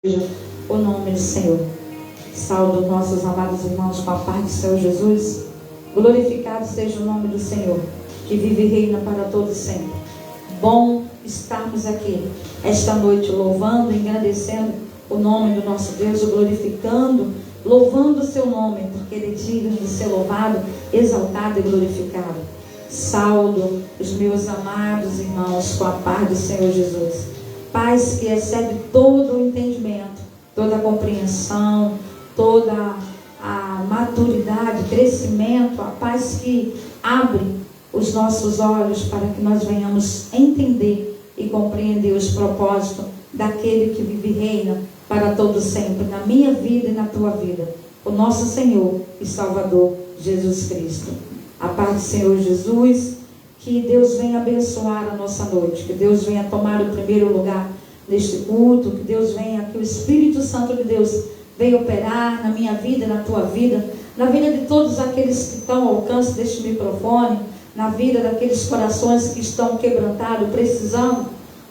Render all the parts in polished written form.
Seja o nome do Senhor. Saúdo nossos amados irmãos com a paz do Senhor Jesus. Glorificado seja o nome do Senhor, que vive e reina para todos sempre. Bom estarmos aqui esta noite louvando, engrandecendo o nome do nosso Deus, o glorificando, louvando o seu nome, porque Ele é digno de ser louvado, exaltado e glorificado. Saúdo os meus amados irmãos com a paz do Senhor Jesus. Paz que excede todo o entendimento, toda a compreensão, toda a maturidade, crescimento, a paz que abre os nossos olhos para que nós venhamos entender e compreender os propósitos daquele que vive e reina para todo sempre, na minha vida e na tua vida, o nosso Senhor e Salvador Jesus Cristo. A paz do Senhor Jesus. Que Deus venha abençoar a nossa noite, que Deus venha tomar o primeiro lugar neste culto, que Deus venha, que o Espírito Santo de Deus venha operar na minha vida, na tua vida, na vida de todos aqueles que estão ao alcance deste microfone, na vida daqueles corações que estão quebrantados, precisando,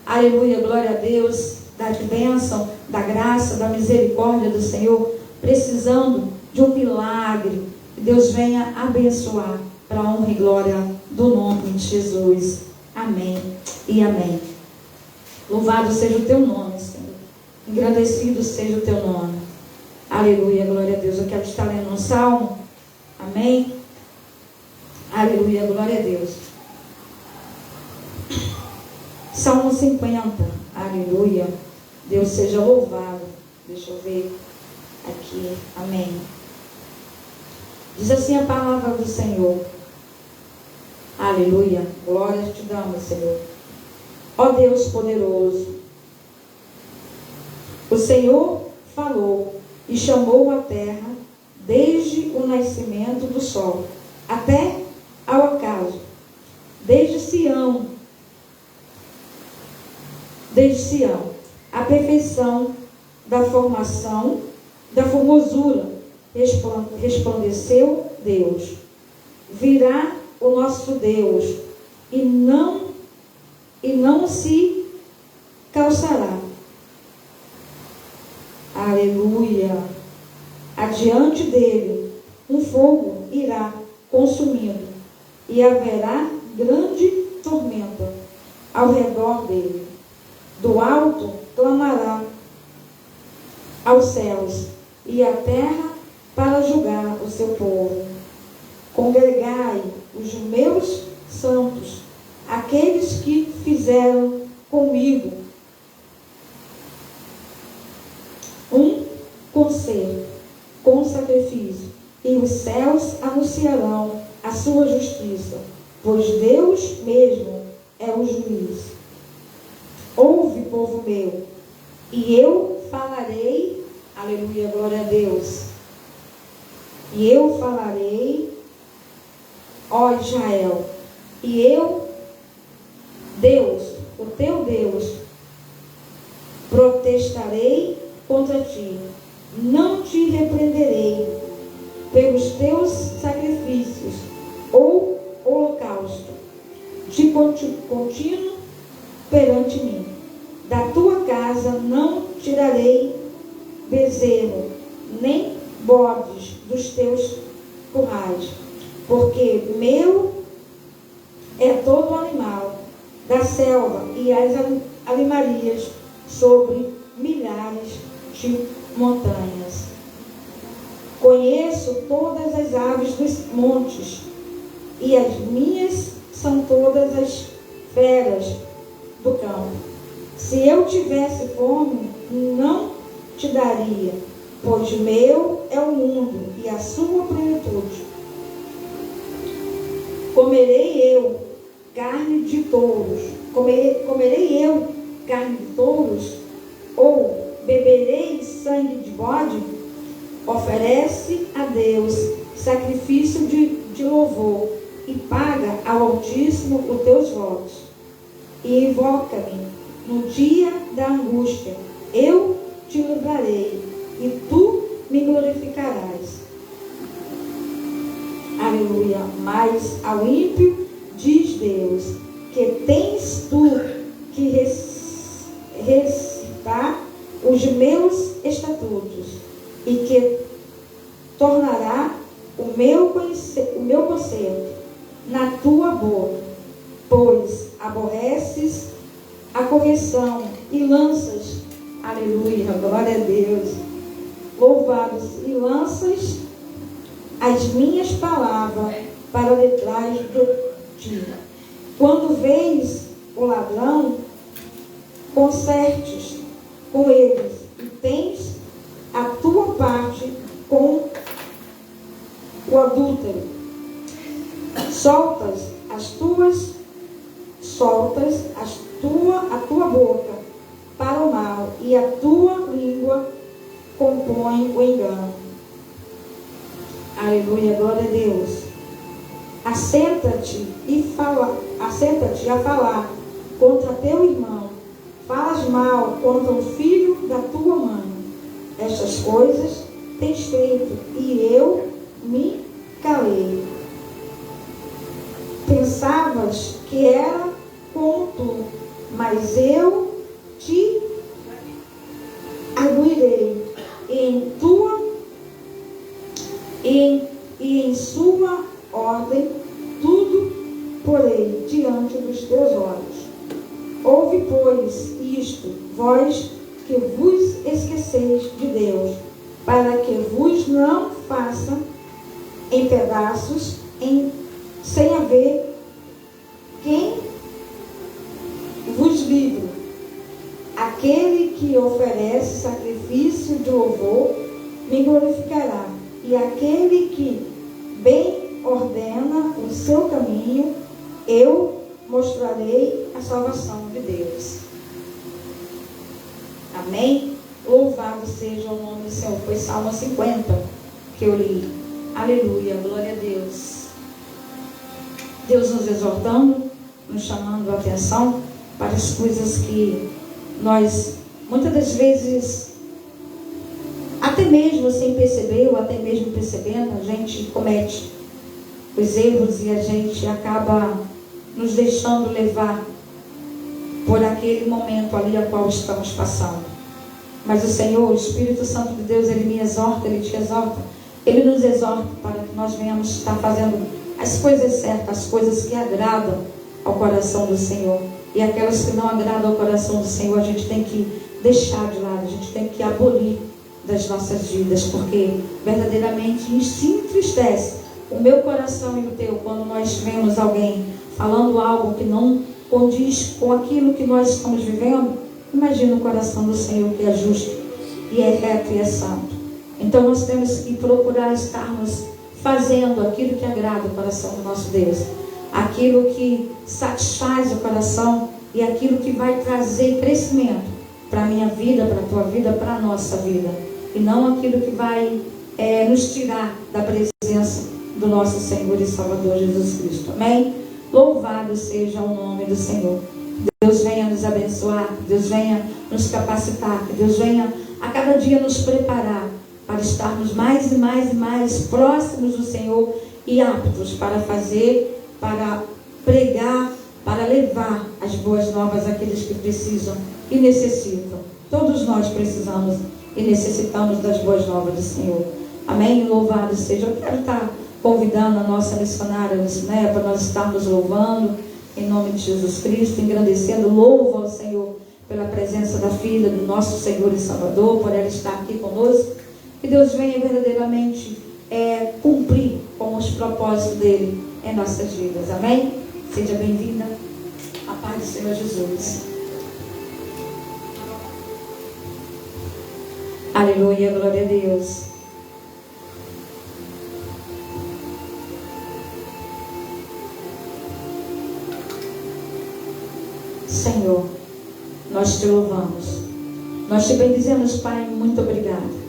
aleluia, glória a Deus, da bênção, da graça, da misericórdia do Senhor, precisando de um milagre, que Deus venha abençoar, para a honra e glória do nome de Jesus. Amém e amém. Louvado seja o teu nome, Senhor. Engrandecido seja o teu nome. Aleluia, glória a Deus. Eu quero estar lendo um salmo. Amém. Aleluia, glória a Deus. Salmo 50. Aleluia. Deus seja louvado. Deixa eu ver aqui. Amém. Diz assim a palavra do Senhor. Aleluia, glória te damos, Senhor. Ó Deus poderoso, o Senhor falou e chamou a terra desde o nascimento do sol até ao ocaso, desde Sião, a perfeição da formação, da formosura, resplandeceu Deus. Virá o nosso Deus e não se calçará. Aleluia. Adiante dele um fogo irá consumindo e haverá grande tormenta ao redor dele. Do alto clamará aos céus e à terra para julgar o seu povo. Congregai os meus santos, aqueles que fizeram comigo um concerto com sacrifício, e os céus anunciarão a sua justiça, pois Deus mesmo é o juiz. Ouve, povo meu, e eu falarei, aleluia, glória a Deus, e eu falarei, ó Israel, e eu, Deus, o teu Deus, protestarei contra ti, não te repreenderei pelos teus sacrifícios ou holocausto, de contínuo perante mim. Da tua casa não tirarei bezerro, nem bodes dos teus currais, porque meu é todo animal da selva e as animarias sobre milhares de montanhas. Conheço todas as aves dos montes, e as minhas são todas as feras do campo. Se eu tivesse fome, não te daria, pois meu é o mundo e a sua plenitude. Comerei eu carne de touros, comerei eu carne de touros, ou beberei sangue de bode? Oferece a Deus sacrifício de louvor e paga ao Altíssimo os teus votos. E invoca-me no dia da angústia, eu te livrarei e tu me glorificarás. Aleluia. Mas ao ímpio diz Deus, que tens tu que recitar os meus estatutos e que tornará o meu conselho na tua boca, pois aborreces a correção e lanças, aleluia, glória a Deus, louvados, e lanças as minhas palavras para detrás de ti. Quando vês o ladrão, consertes com eles e tens a tua parte com o adúltero. Soltas a tua boca para o mal, e a tua língua compõe o engano. Aleluia, glória a Deus. Assenta-te a falar contra teu irmão, falas mal contra o filho da tua mãe. Estas coisas tens feito, e eu me calei. Pensavas que era como tu, mas eu te arguirei em sua ordem, tudo porei diante dos teus olhos. Ouve, pois, isto, vós que vos esqueceis de Deus, para que vos não faça em pedaços, sem haver quem vos livre. Aquele que oferece sacrifício de louvor me glorificará, e aquele que bem ordena o seu caminho, eu mostrarei a salvação de Deus. Amém? Louvado seja o nome do Senhor. Foi Salmo 50 que eu li. Aleluia, glória a Deus. Deus nos exortando, nos chamando a atenção para as coisas que nós, muitas das vezes, até mesmo sem perceber, ou até mesmo percebendo, a gente comete os erros e a gente acaba nos deixando levar por aquele momento ali a qual estamos passando. Mas o Senhor, o Espírito Santo de Deus, Ele me exorta, Ele te exorta, Ele nos exorta para que nós venhamos estar fazendo as coisas certas, as coisas que agradam ao coração do Senhor. E aquelas que não agradam ao coração do Senhor, a gente tem que deixar de lado, a gente tem que abolir das nossas vidas, porque verdadeiramente se entristece o meu coração e o teu quando nós vemos alguém falando algo que não condiz com aquilo que nós estamos vivendo. Imagina o coração do Senhor, que é justo e é reto e é santo. Então nós temos que procurar estarmos fazendo aquilo que agrada o coração do nosso Deus, aquilo que satisfaz o coração e aquilo que vai trazer crescimento para a minha vida, para a tua vida, para a nossa vida, e não aquilo que vai nos tirar da presença do nosso Senhor e Salvador Jesus Cristo. Amém? Louvado seja o nome do Senhor. Deus venha nos abençoar, que Deus venha nos capacitar, que Deus venha a cada dia nos preparar para estarmos mais e mais e mais próximos do Senhor e aptos para fazer, para pregar, para levar as boas novas àqueles que precisam e necessitam. Todos nós precisamos e necessitamos das boas novas do Senhor. Amém? Louvado seja. Eu quero estar convidando a nossa missionária Lucinéia para nós estarmos louvando em nome de Jesus Cristo, engrandecendo. Louvo ao Senhor pela presença da filha do nosso Senhor e Salvador, por ela estar aqui conosco. Que Deus venha verdadeiramente cumprir com os propósitos dele em nossas vidas. Amém? Seja bem-vinda. A paz do Senhor Jesus. Aleluia, glória a Deus. Senhor, nós te louvamos. Nós te bendizemos, Pai, muito obrigado.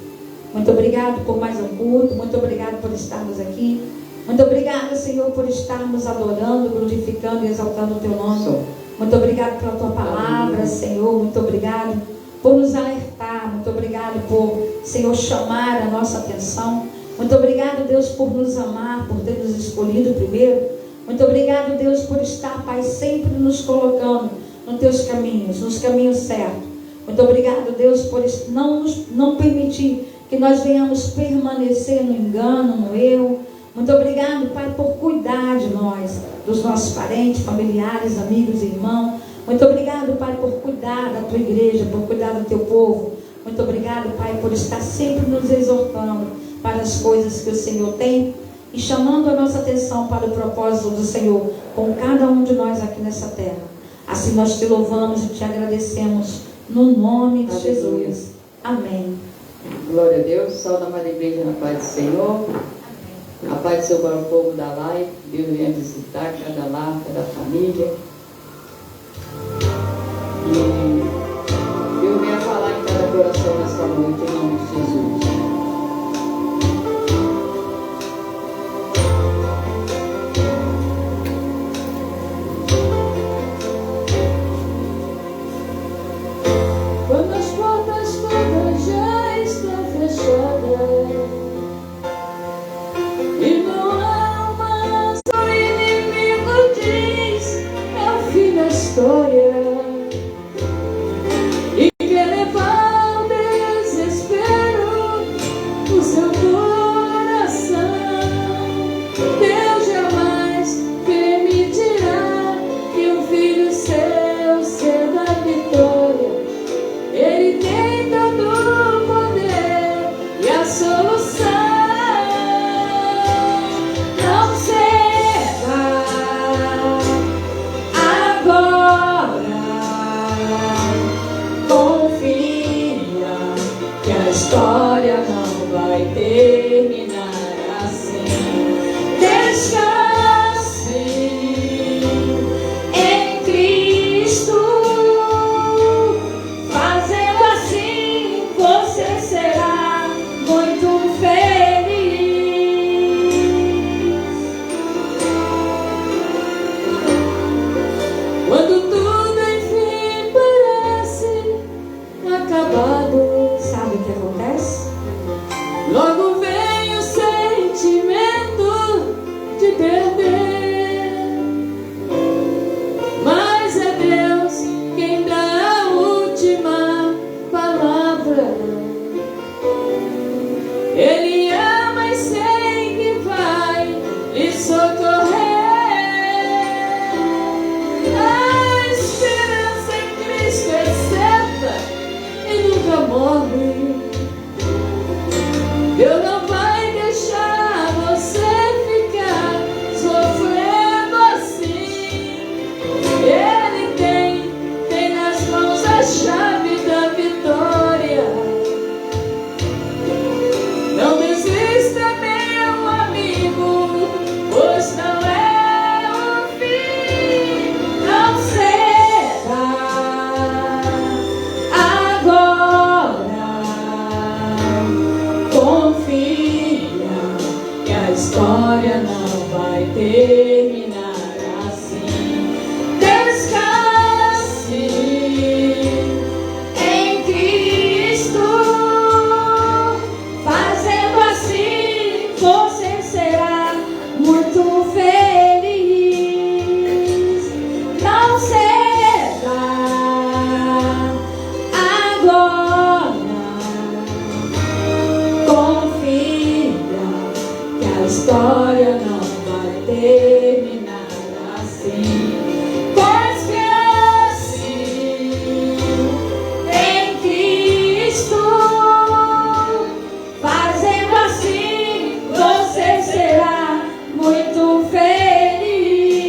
Muito obrigado por mais um culto. Muito obrigado por estarmos aqui. Muito obrigado, Senhor, por estarmos adorando, glorificando e exaltando o teu nome. Muito obrigado pela tua palavra, Senhor. Muito obrigado por nos alertar. Muito obrigado por, Senhor, chamar a nossa atenção. Muito obrigado, Deus, por nos amar, por ter nos escolhido primeiro. Muito obrigado, Deus, por estar, Pai, sempre nos colocando nos teus caminhos, nos caminhos certos. Muito obrigado, Deus, por não permitir que nós venhamos permanecer no engano, no erro. Muito obrigado, Pai, por cuidar de nós, dos nossos parentes, familiares, amigos e irmãos. Muito obrigado, Pai, por cuidar da tua igreja, por cuidar do teu povo. Muito obrigado, Pai, por estar sempre nos exortando para as coisas que o Senhor tem e chamando a nossa atenção para o propósito do Senhor com cada um de nós aqui nessa terra. Assim nós te louvamos e te agradecemos no nome de Jesus. Amém. Glória a Deus. Salve a amada igreja na paz do Senhor. A paz do Senhor para o povo da live. Deus venha visitar cada lar, cada família. E Deus venha falar em cada coração nesta noite, em nome de Jesus. Quando as portas todas já estão fechadas e não há mais, o inimigo diz: é o fim da história, e quer levar o desespero no seu coração. Deus jamais permitirá que um filho seu ceda a vitória. Ele tem todo o poder e a solução. Não ceda agora, confia que a história não vai terminar assim. Descanse em Cristo. Fazendo assim, você será muito feliz. Quando tudo enfim parece acabado, Sabe o que acontece? logo vem o sentimento de perder. Mas é Deus quem dá a última palavra. Ele ama e sei que vai lhe socorrer. A esperança em Cristo é certa e nunca morre. Deus não vai deixar você ficar sofrendo assim. Ele tem nas mãos a chave da vitória. Não desista, meu amigo, pois não é o fim. Não ceda agora, confia que a história não vai terminar assim. Descanse em Cristo. Fazendo assim, você será muito feliz. Não ceda agora, confia que a história não vai terminar assim. Descanse em Cristo. Fazendo assim, você será muito feliz.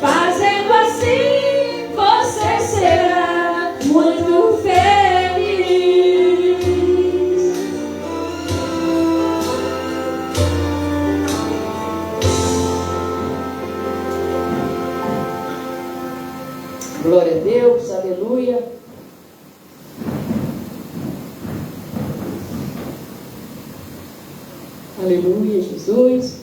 Fazendo assim, você será muito feliz. Glória a Deus, aleluia. Aleluia, Jesus.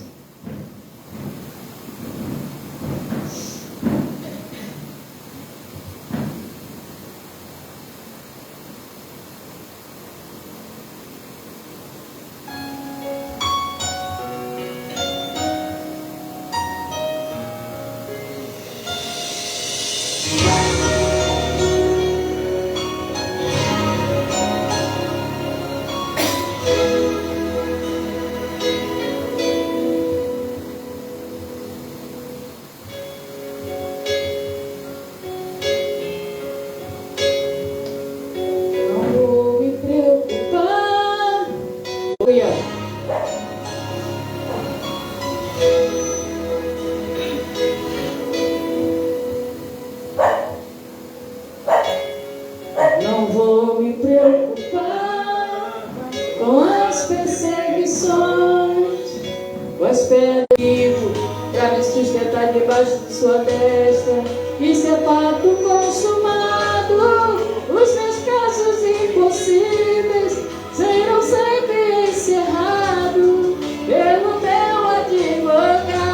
espera vivo, para me sustentar debaixo de sua destra. Isso é fato consumado, os meus casos impossíveis serão sempre encerrados pelo meu advogado.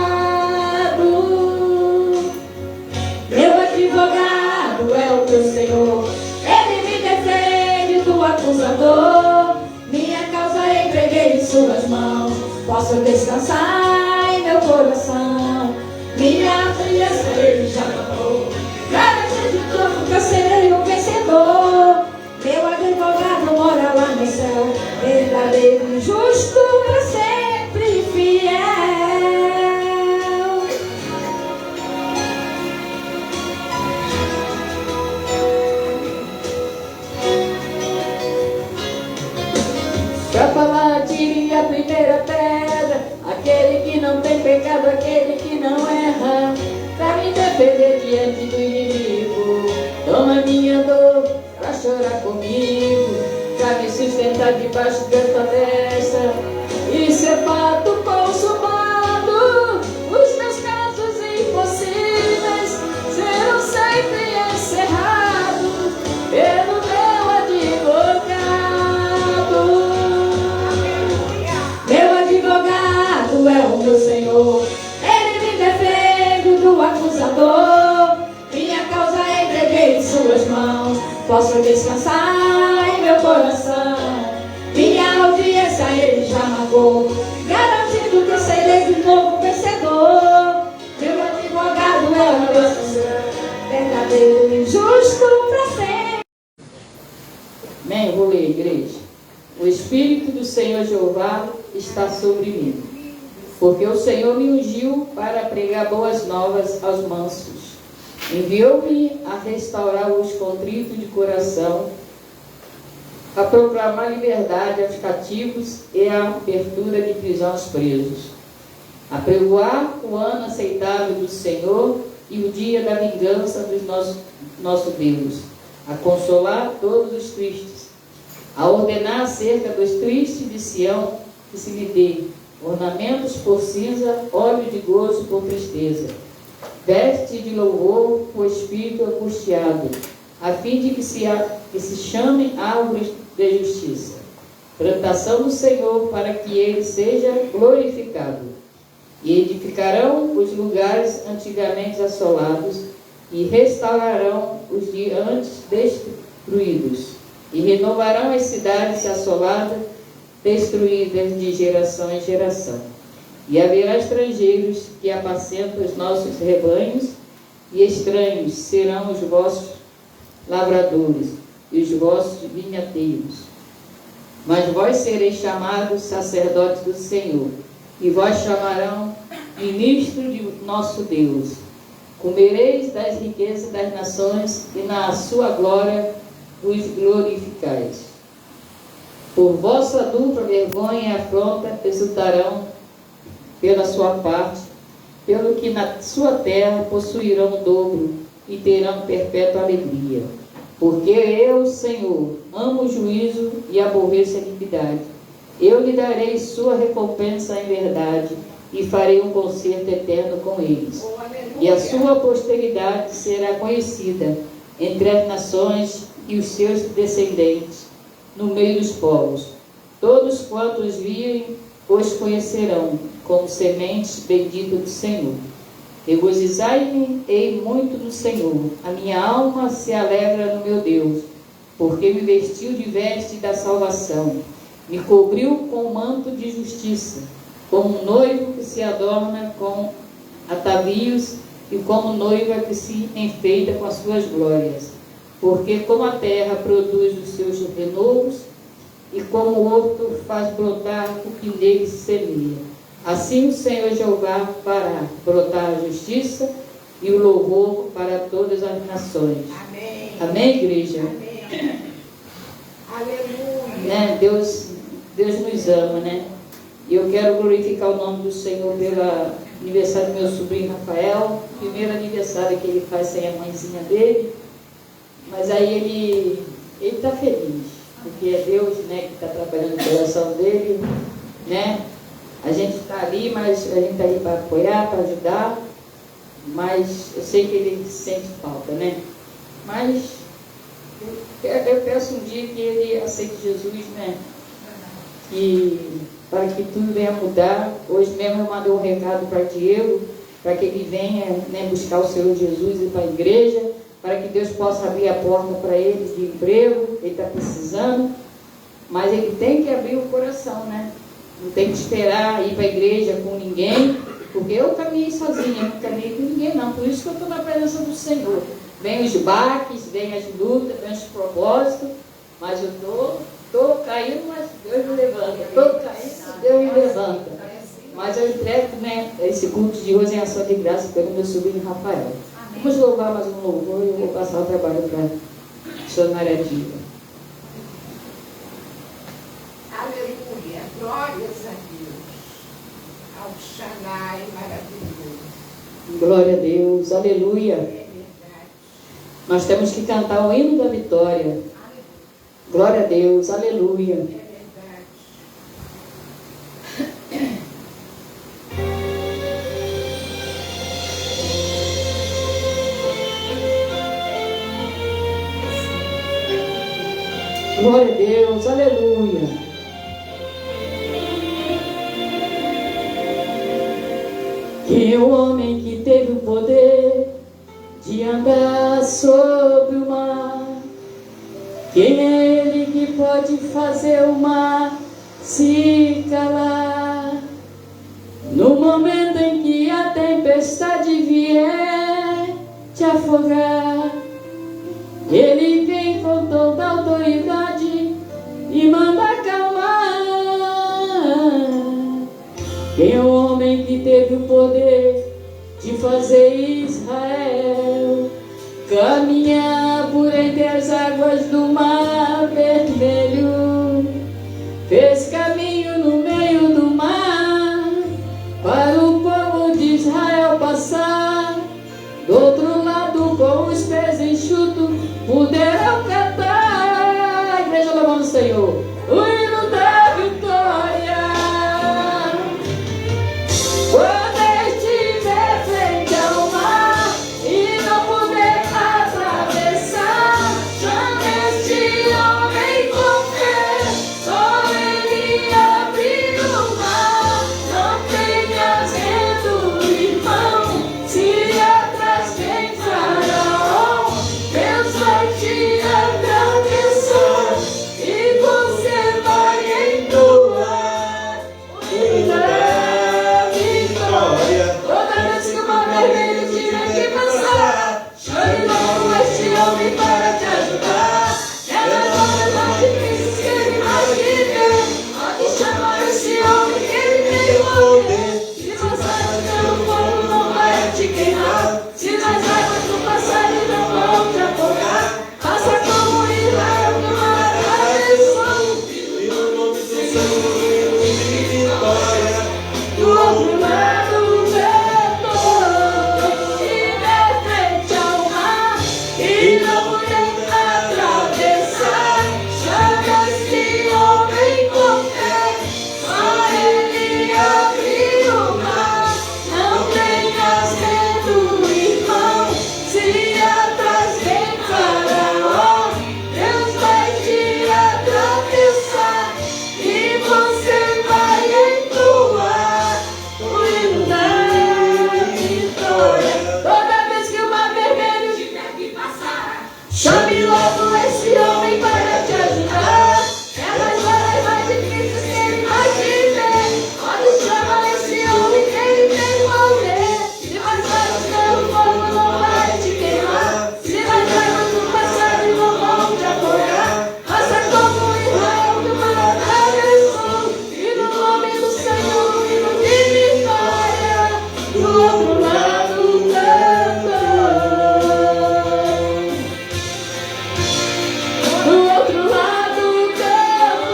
Meu advogado é o teu Senhor, ele me defende do acusador. Minha causa entreguei em suas mãos, posso descansar em meu coração. Minha aliança ele já pagou, garantia de tudo que eu serei um vencedor. Meu advogado mora lá no céu, verdadeiro e justo, para sempre fiel. Pra falar, tire a primeira pedra, aquele que não tem pecado, aquele que não erra, pra me defender diante do inimigo. Toma minha dor pra chorar comigo, pra me sustentar debaixo desta destra. Isso é fato consumado, os meus casos impossíveis serão sempre encerrados pelo meu advogado. Meu advogado é o meu Senhor, ele me defende do acusador. Minha causa entreguei em suas mãos, posso descansar em meu coração. Minha audiência ele já marcou, garantindo que eu serei de novo vencedor. Meu advogado é o meu Senhor, verdadeiro e justo para sempre. Amém? Vou ler, igreja. O Espírito do Senhor Jeová está sobre mim, porque o Senhor me ungiu para pregar boas novas aos mansos. Enviou-me a restaurar os contritos de coração, a proclamar liberdade aos cativos e a abertura de prisão aos presos, a pregoar o ano aceitável do Senhor e o dia da vingança do nosso Deus, a consolar todos os tristes, a ordenar acerca dos tristes de Sião que se lhe dê ornamentos por cinza, óleo de gozo por tristeza, veste de louvor o espírito angustiado, a fim de que se chamem árvores de justiça, plantação do Senhor, para que ele seja glorificado. E edificarão os lugares antigamente assolados, e restaurarão os de antes destruídos, e renovarão as cidades assoladas, destruídas de geração em geração. E haverá estrangeiros que apacentam os nossos rebanhos, e estranhos serão os vossos lavradores e os vossos vinhateiros. Mas vós sereis chamados sacerdotes do Senhor, e vós chamarão ministro de nosso Deus. Comereis das riquezas das nações, e na sua glória os glorificais. Por vossa dupla vergonha e afronta exultarão pela sua parte, pelo que na sua terra possuirão o dobro e terão perpétua alegria. Porque eu, Senhor, amo o juízo e aborreço a iniquidade. Eu lhe darei sua recompensa em verdade, e farei um concerto eterno com eles. E a sua posteridade será conhecida entre as nações e os seus descendentes no meio dos povos. Todos quantos virem os conhecerão como sementes benditas do Senhor. Regozijai-me-ei muito no Senhor, a minha alma se alegra no meu Deus, porque me vestiu de veste da salvação, me cobriu com o manto de justiça, como um noivo que se adorna com atavios, e como noiva que se enfeita com as suas glórias. Porque como a terra produz os seus renovos, e como o horto faz brotar o que nele se semeia, assim o Senhor Jeová fará brotar a justiça e o louvor para todas as nações. Amém. Amém, igreja? Amém. Aleluia. Né? Deus nos ama, né? E eu quero glorificar o nome do Senhor pelo aniversário do meu sobrinho Rafael, primeiro aniversário que ele faz sem a mãezinha dele, mas aí ele está feliz, porque é Deus, né, que está trabalhando no coração dele, né? A gente está ali, mas a gente está aí para apoiar, para ajudar, mas eu sei que ele sente falta, né? Mas eu peço um dia que ele aceite Jesus, né? E para que tudo venha mudar. Hoje mesmo eu mandei um recado para Diego, para que ele venha, né, buscar o Senhor Jesus e ir para a igreja, para que Deus possa abrir a porta para ele de emprego. Ele está precisando, mas ele tem que abrir o coração, né? Não tem que esperar ir para a igreja com ninguém, porque eu caminhei sozinha, não caminhei com ninguém não. Por isso que eu estou na presença do Senhor. Vem os baques, vem as lutas, vem os propósitos, mas eu estou caindo, mas Deus me levanta. Estou caindo, Deus me levanta. Mas eu entrego, né, esse culto de hoje em ação de graça pelo meu sobrinho Rafael. Vamos louvar mais um louvor e eu vou passar o trabalho para a missionária Diva. Aleluia, glórias a Deus, ao Xanai maravilhoso. Glória a Deus, aleluia. É verdade. Nós temos que cantar o hino da vitória. Glória a Deus, aleluia. É verdade. Glória a Deus, aleluia. Que o homem que teve o poder de andar sobre o mar, quem é ele que pode fazer o mar se calar? No momento em que a tempestade vier te afogar, ele vem com toda a autoridade e manda acalmar. Quem é o homem que teve o poder de fazer Israel caminhar por entre as águas do mar vermelho? Fez caminho no meio do mar para o povo de Israel passar. Do outro lado, com os pés enxutos, puderam cantar. A igreja louvando o Senhor, o hino da vitória. Quando estiver frente ao mar e não puder atravessar, chame este homem com fé, só ele abrir o mar. Não tenhas medo, irmão, se atrás vem Faraó, Deus vai te atravessar e você vai entoar o hino da vitória. Toda vez que o mar vermelho tiver que passar, chame logo este homem para te ajudar. Nelas horas mais difíceis que ele mais viver, pode chamar este homem que ele tem o poder. Se passar pelo fogo não vai te queimar, se nas águas do passar não vão te afogar. Faça como Israel que o mar atravessou, e o nome do Senhor de vitória. Do outro lado do vento, estiver frente ao mar e não puder atravessar, chame este homem com fé, só ele abrir o mar. Não tenhas medo, irmão, se atrás vem Faraó, Deus vai te atravessar e você vai entoar o hino da vitória. Toda vez que o mar vermelho tiver que passar, chame logo esse homem para te ajudar. Nelas horas mais difíceis que ele vai viver, pode chamar esse homem que ele tem poder. Se passar pelo fogo não vai te queimar, se nas águas do passado não vão te afogar. Faça como Israel que o mar atravessou, e no nome do Senhor hino de vitória. Do outro lado canto, do outro lado canto,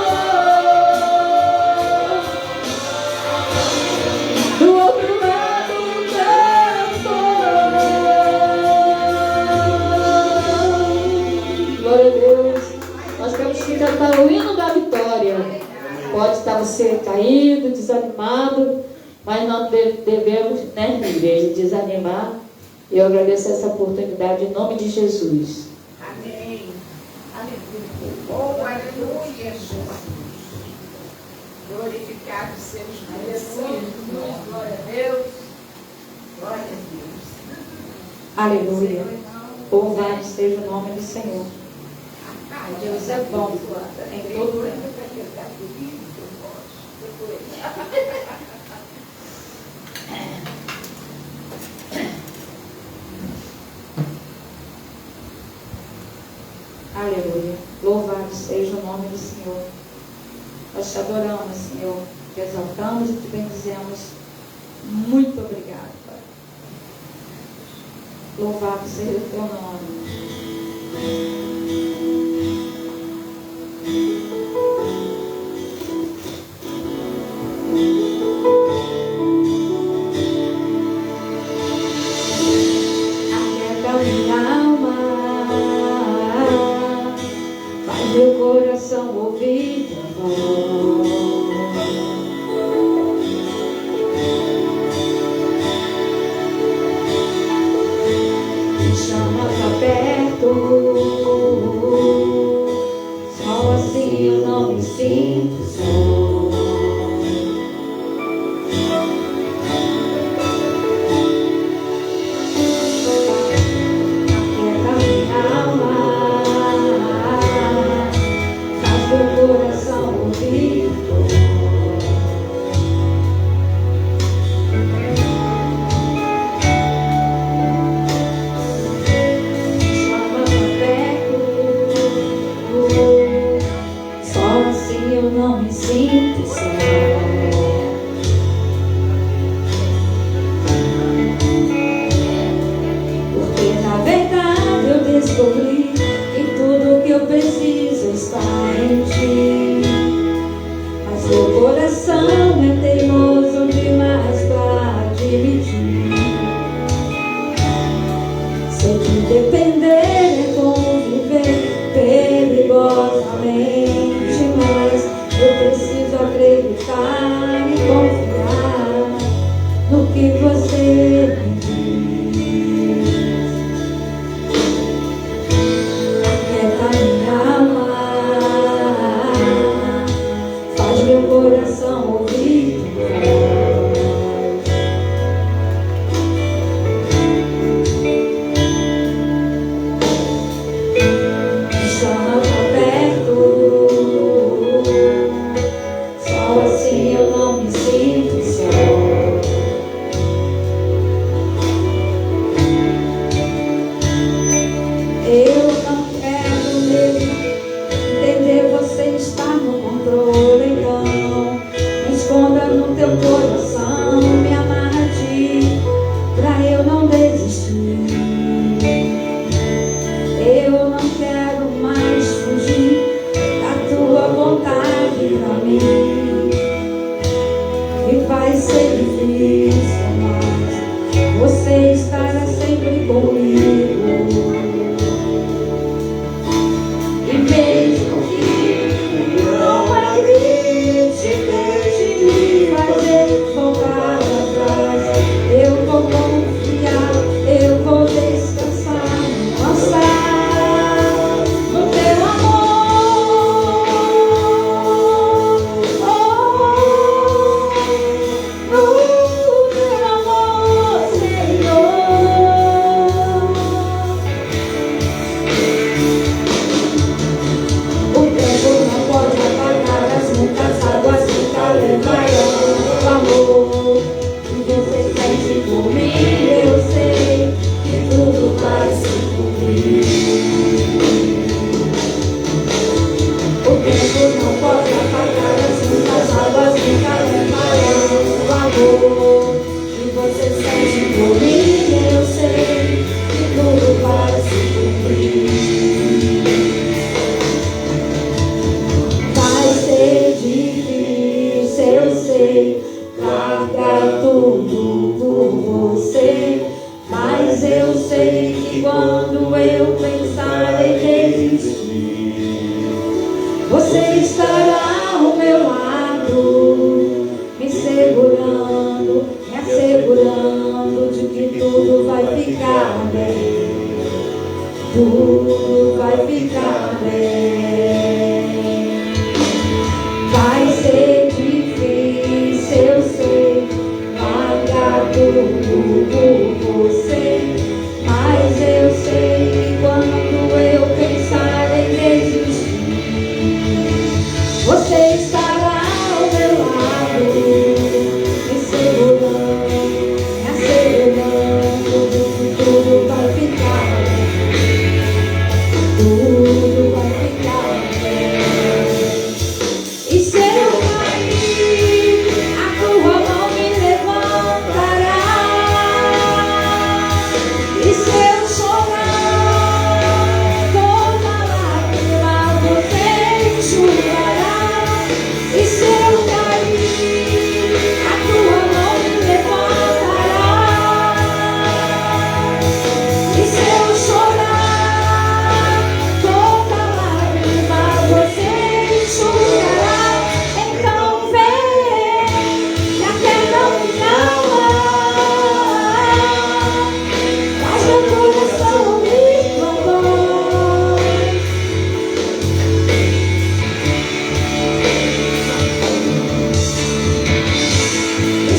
do outro lado canto. Glória a Deus. Nós temos que cantar o hino da vitória. Pode estar você caído, desanimado, mas não devemos desanimar. E eu agradeço essa oportunidade em nome de Jesus. Amém. Aleluia. Oh, aleluia, Jesus. Glorificado seja o Senhor. Glória a Deus. Glória a Deus. Aleluia. Louvado seja o nome do Senhor. Deus é bom em todo tempo. Aleluia. Louvado seja o nome do Senhor. Nós te adoramos, Senhor. Te exaltamos e te bendizemos. Muito obrigado, Pai. Louvado seja o teu nome. Aquieta minha alma, faz meu coração ouvir tua voz. Me chama pra perto, só assim eu não me sinto só. Descobri que tudo que eu preciso está em ti, mas meu coração é teimoso demais para admitir. Sei que depender é como viver perigosamente, mas eu preciso acreditar e confiar no que você me diz. Meu coração ouvir me chama pra perto, só assim eu não me sinto só. Eu não quero mesmo entender, você está no controle. Esconda no teu coração, me amarra a ti, pra eu não desistir. Eu não quero mais fugir da tua vontade pra mim. E vai ser difícil, mas você estará sempre comigo. E mesmo que não acredite, fazer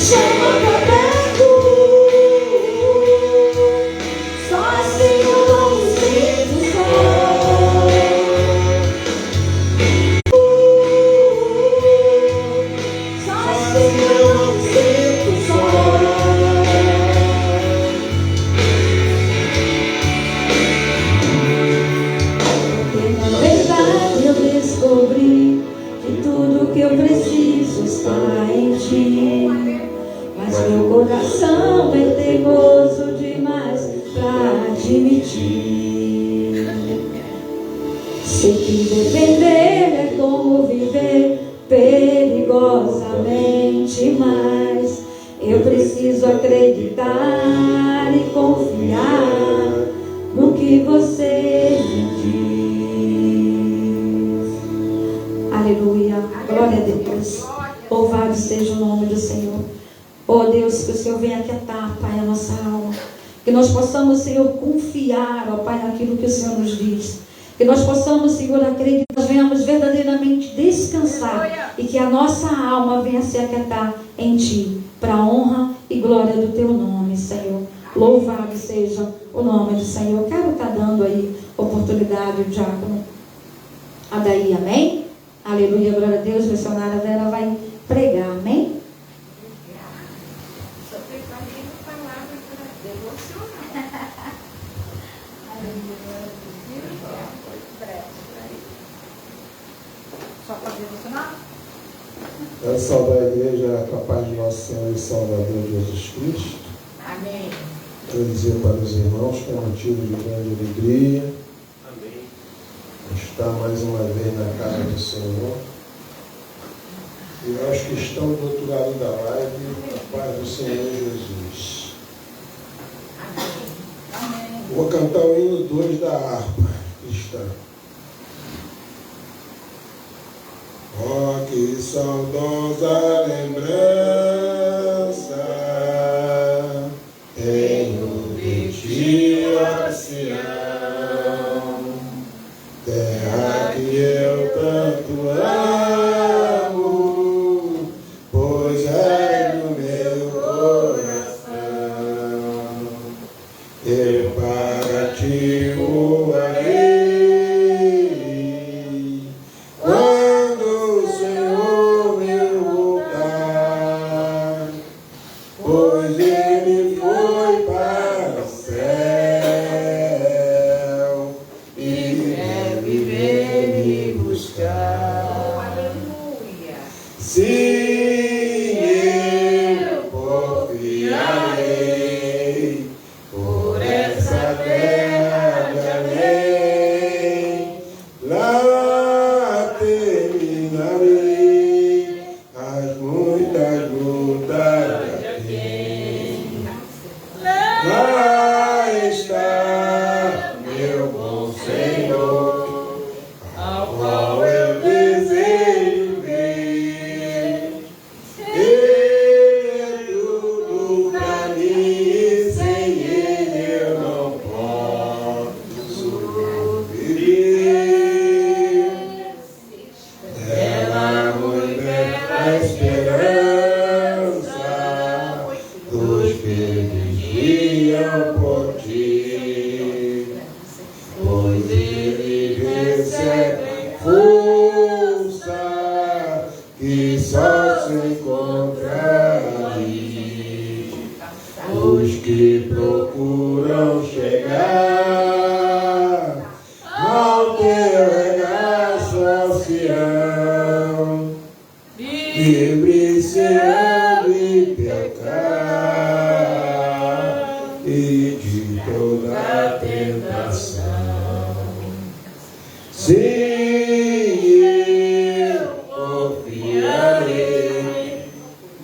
chama aberto. Só assim eu não me sinto só. Só assim eu não me sinto só. Porque na verdade eu descobri que tudo que eu preciso está em ti. Mas meu coração é teimoso demais pra admitir. Sei que depender é como viver perigosamente, mas eu preciso acreditar e confiar no que você me diz. Aleluia, glória a Deus. Louvado seja o nome do Senhor. Oh Deus, que o Senhor venha aquietar, Pai, a nossa alma. Que nós possamos, Senhor, confiar, ó Pai, naquilo que o Senhor nos diz. Que nós possamos, Senhor, acreditar, nós venhamos verdadeiramente descansar. E que a nossa alma venha se aquietar em Ti, para a honra e glória do Teu nome, Senhor. Louvado seja o nome do Senhor. Eu quero estar dando aí oportunidade ao diácono Adaí, amém? Aleluia, glória a Deus. A missionária dela vai pregar, amém? Só preparei uma palavra para devocionar. Só para devocionar? Quero saudar a igreja com a paz de nosso Senhor e Salvador Jesus Cristo. Amém. Quero dizer para os irmãos que é motivo de grande alegria. Amém. Estar mais uma vez na casa do Senhor. E aos que estão do outro lado da live, a paz do Senhor Jesus. Amém. Vou cantar o hino 2 da harpa cristã. Oh, que saudosa lembrança tenho de ti, ó Sião, terra que eu tanto amo, pois é no meu coração. Eu para ti voarei, quando o Senhor me voltar, pois ele foi para o céu e quer viver me buscar. Aleluia. Sim, eu confiarei por essa terra de além. Lá terminarei as muitas lutas de alguém. Lá está meu bom Senhor, ao qual eu desejo ver. Ele é tudo pra mim e sem ele eu não posso viver. Ela muito a esperança dos que vigiam por ti, pois eles recebem força que só se encontra ali. Os que procuram chegar ao teu regaço, ao Sião, livre Sião de pecar e de toda tentação. Sim, eu confiarei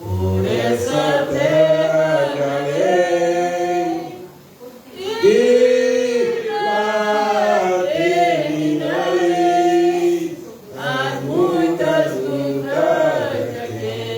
por essa terra de além, e lá terminarei as muitas lutas de alguém.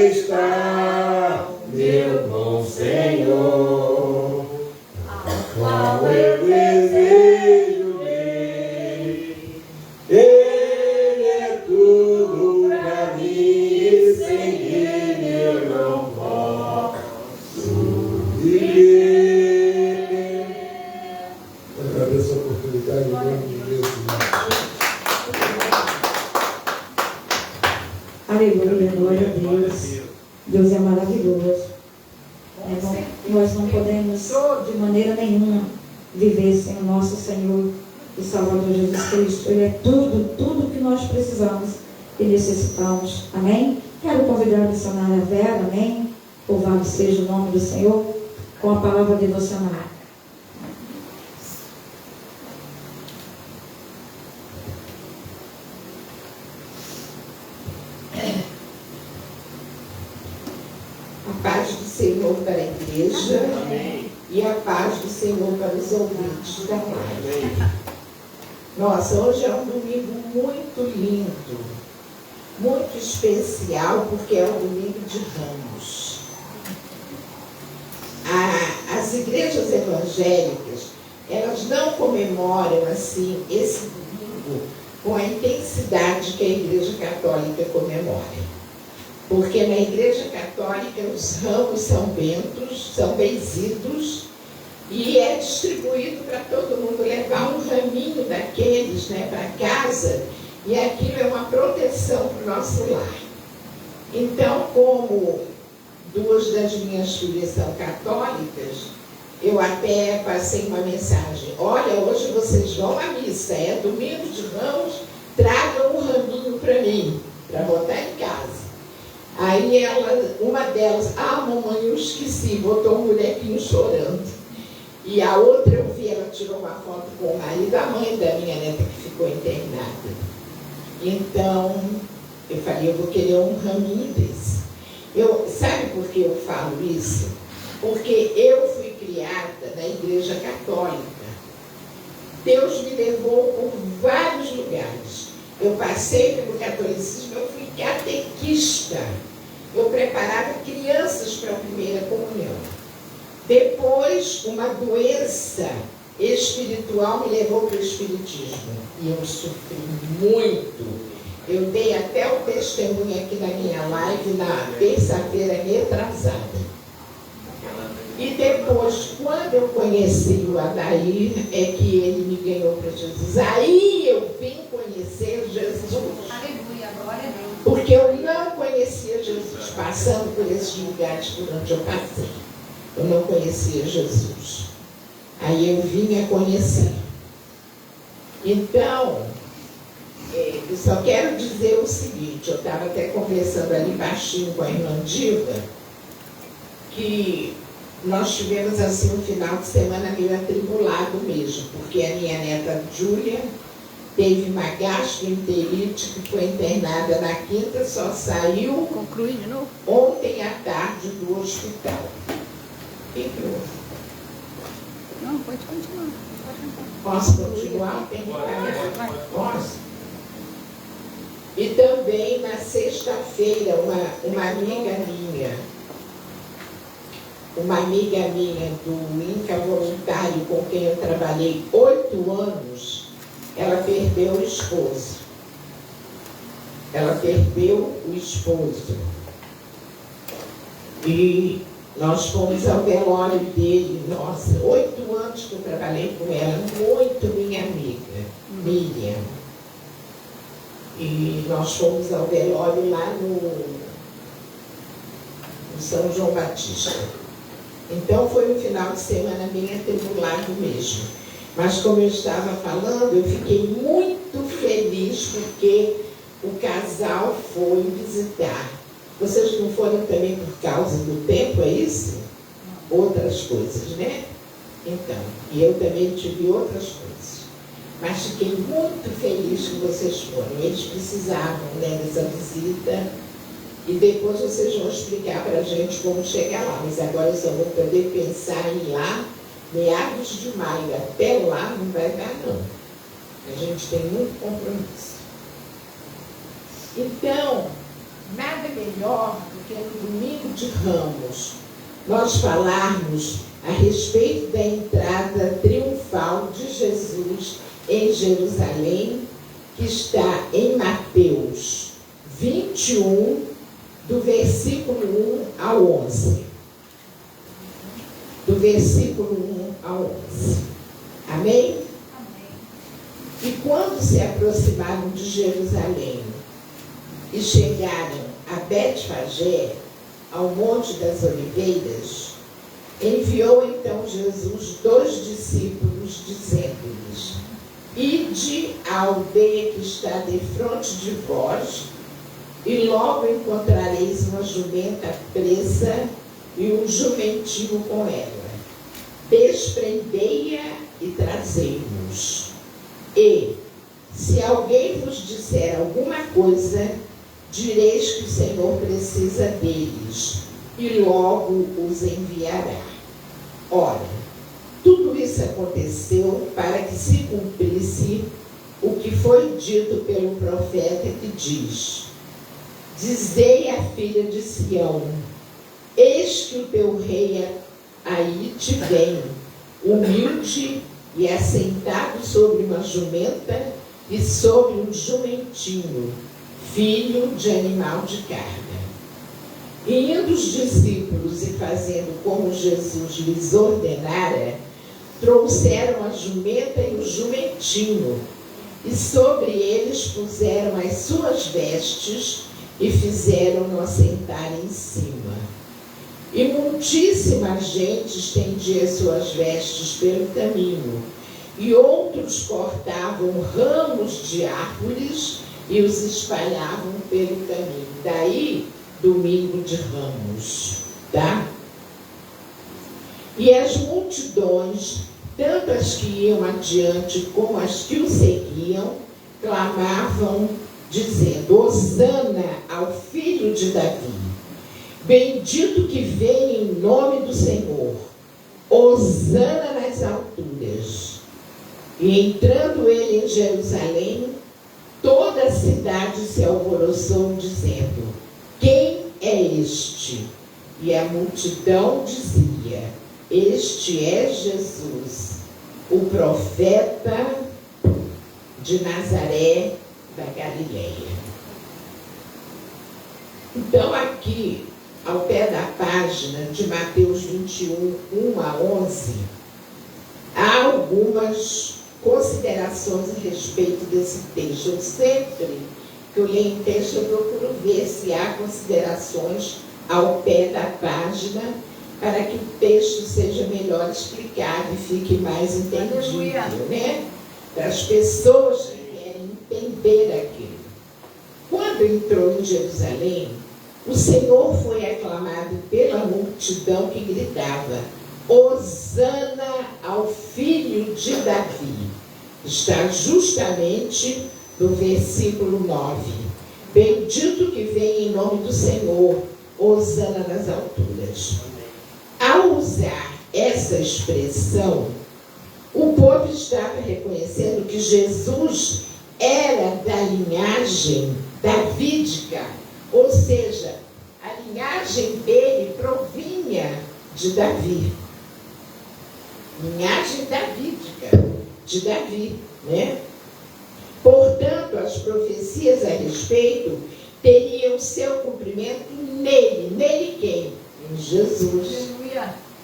está meu bom Senhor, ao qual eu desejo ir. Ele é tudo pra mim, e sem Ele eu não posso viver. Eu agradeço a oportunidade em nome de Jesus. Aleluia, glória a Deus. Deus é maravilhoso. Nós não podemos, de maneira nenhuma, viver sem o nosso Senhor e Salvador Jesus Cristo. Ele é tudo que nós precisamos e necessitamos. Amém? Quero convidar a missionária Vera, amém? Louvado seja o nome do Senhor, com a palavra devocional. A paz do Senhor para a igreja. Amém. E a paz do Senhor para os ouvintes da live. Nossa, hoje é um domingo muito lindo, muito especial, porque é o domingo de Ramos. As igrejas evangélicas, elas não comemoram assim esse domingo com a intensidade que a Igreja Católica comemora. Porque na Igreja Católica os ramos são benzidos e é distribuído para todo mundo levar um raminho daqueles, né, para casa, e aquilo é uma proteção para o nosso lar. Então, como duas das minhas filhas são católicas, eu até passei uma mensagem: olha, hoje vocês vão à missa, é domingo de Ramos, tragam um raminho para mim, para botar em casa. Aí uma delas, mamãe, eu esqueci, botou um bonequinho chorando. E a outra eu vi, ela tirou uma foto com o marido, a mãe da minha neta que ficou internada. Então, eu falei, eu vou querer um raminho desse. Sabe por que eu falo isso? Porque eu fui criada na Igreja Católica. Deus me levou por vários lugares. Eu passei pelo catolicismo, eu fui catequista. Eu preparava crianças para a primeira comunhão. Depois, uma doença espiritual me levou para o espiritismo. E eu sofri muito. Eu dei até o testemunho aqui na minha live na terça-feira retrasada. E depois, quando eu conheci o Adair, é que ele me ganhou para Jesus. Aí eu vim conhecer Jesus. Aleluia, glória a Deus. Porque eu não conhecia Jesus passando por esses lugares por onde eu passei. Eu não conhecia Jesus. Aí eu vim a conhecer. Então, eu só quero dizer o seguinte, eu estava até conversando ali baixinho com a irmã Diva, que nós tivemos assim um final de semana meio atribulado mesmo, porque a minha neta Júlia teve uma gastroenterite que foi internada na quinta, só saiu Conclui de novo? ontem à tarde do hospital. Não, pode continuar. Posso continuar? Tem que parar? Posso? E também na sexta-feira, uma amiga minha do Inca Voluntário, com quem eu trabalhei 8 anos, ela perdeu o esposo. Ela perdeu o esposo. E nós fomos ao velório dele. Nossa, 8 anos que eu trabalhei com ela, muito minha amiga, Miriam. E nós fomos ao velório lá no São João Batista. Então foi um final de semana bem atribulado mesmo. Mas como eu estava falando, eu fiquei muito feliz porque o casal foi visitar. Vocês não foram também por causa do tempo, é isso? Outras coisas, né? Então, e eu também tive outras coisas. Mas fiquei muito feliz que vocês foram. Eles precisavam, né, dessa visita. E depois vocês vão explicar para a gente como chegar lá. Mas agora eu só vou poder pensar em ir lá meados de maio. Até lá não vai dar, não. A gente tem muito compromisso. Então, nada melhor melhor do que no domingo de Ramos nós falarmos a respeito da entrada triunfal de Jesus em Jerusalém, que está em Mateus 21, do versículo 1 ao 11. Do versículo 1 ao 11. Amém? E quando se aproximaram de Jerusalém e chegaram a Betfagé, ao Monte das Oliveiras, enviou então Jesus 2 discípulos, dizendo-lhes: Ide à aldeia que está defronte de vós, e logo encontrareis uma jumenta presa e um jumentinho com ela. Desprendei-a e trazei-nos. E, se alguém vos disser alguma coisa, direis que o Senhor precisa deles, e logo os enviará. Ora, tudo isso aconteceu para que se cumprisse o que foi dito pelo profeta, que diz: Dizei à filha de Sião: Eis que o teu rei aí te vem, humilde e assentado sobre uma jumenta e sobre um jumentinho, filho de animal de carga. E indo os discípulos e fazendo como Jesus lhes ordenara, trouxeram a jumenta e o jumentinho, e sobre eles puseram as suas vestes e fizeram-no assentar em cima. E muitíssima gente estendia suas vestes pelo caminho, e outros cortavam ramos de árvores e os espalhavam pelo caminho. Daí, domingo de Ramos, tá? E as multidões, tanto as que iam adiante como as que o seguiam, clamavam, dizendo: Hosana ao filho de Davi, bendito que vem em nome do Senhor, Hosana nas alturas. E entrando ele em Jerusalém, toda a cidade se alvoroçou, dizendo: Quem é este? E a multidão dizia: Este é Jesus, o profeta de Nazaré da Galileia. Então, aqui, ao pé da página de Mateus 21, 1 a 11, há algumas considerações a respeito desse texto. Eu sempre que eu leio um texto, eu procuro ver se há considerações ao pé da página, para que o texto seja melhor explicado e fique mais entendível, né? Para as pessoas que querem entender aquilo. Quando entrou em Jerusalém, o Senhor foi aclamado pela multidão que gritava: Hosana ao filho de Davi. Está justamente no versículo 9. Bendito que vem em nome do Senhor, Hosana nas alturas. Ao usar essa expressão, o povo estava reconhecendo que Jesus era da linhagem davídica, ou seja, a linhagem dele provinha de Davi. Linhagem davídica de Davi, né? Portanto, as profecias a respeito teriam seu cumprimento nele. Nele quem? Em Jesus.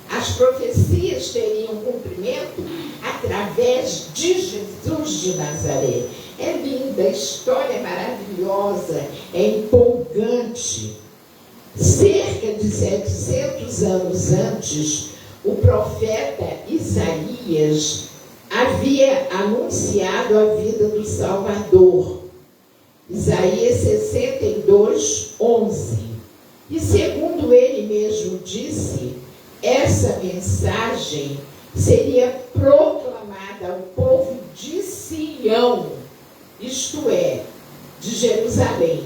As profecias teriam cumprimento através de Jesus de Nazaré. É linda, a história é maravilhosa, é empolgante. Cerca de 700 anos antes, o profeta Isaías havia anunciado a vida do Salvador. Isaías 62, 11. E segundo ele mesmo disse, essa mensagem seria proclamada ao povo de Sião, isto é, de Jerusalém.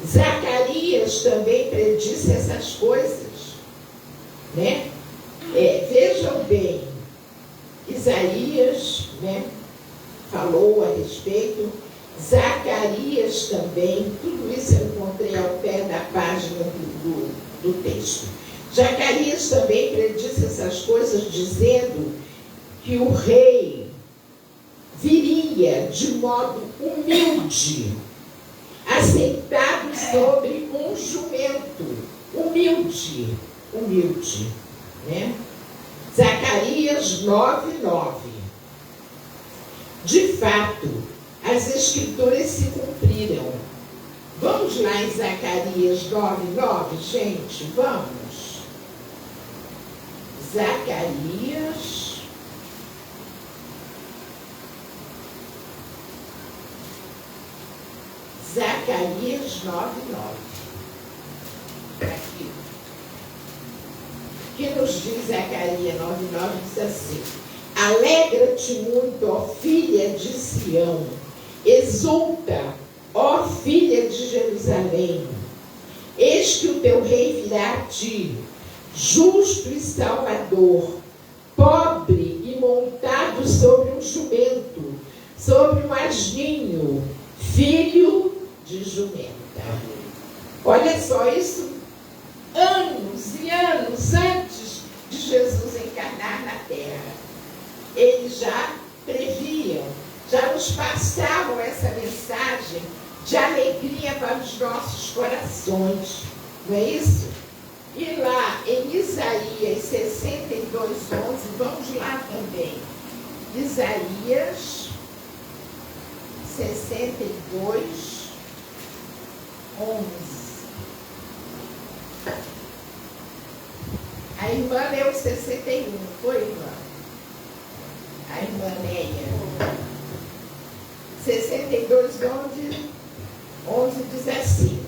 Zacarias também predisse essas coisas, né? Vejam bem, Isaías, né, falou a respeito, Zacarias também, tudo isso eu encontrei ao pé do texto. Zacarias também prediz essas coisas, dizendo que o rei viria de modo humilde, assentado sobre um jumento. Humilde, né? Zacarias 9:9. De fato, as escrituras se cumpriram. Vamos lá em Zacarias 9:9, gente, vamos. Zacarias 9:9. Aqui. O que nos diz Zacarias 9:9? Diz assim: alegra-te muito, ó filha de Sião, exulta, ó filha de Jerusalém, eis que o teu rei virá a ti, justo e salvador, pobre e montado sobre um jumento, sobre um asninho, filho de jumenta. Olha só, isso anos e anos antes de Jesus encarnar na terra. Eles já previam, já nos passavam essa mensagem de alegria para os nossos corações, não é isso? E lá em Isaías 62:11, vamos lá também. Isaías 62:11. A irmã leu 61, foi, irmã? A irmã Neia. 62:11 diz assim: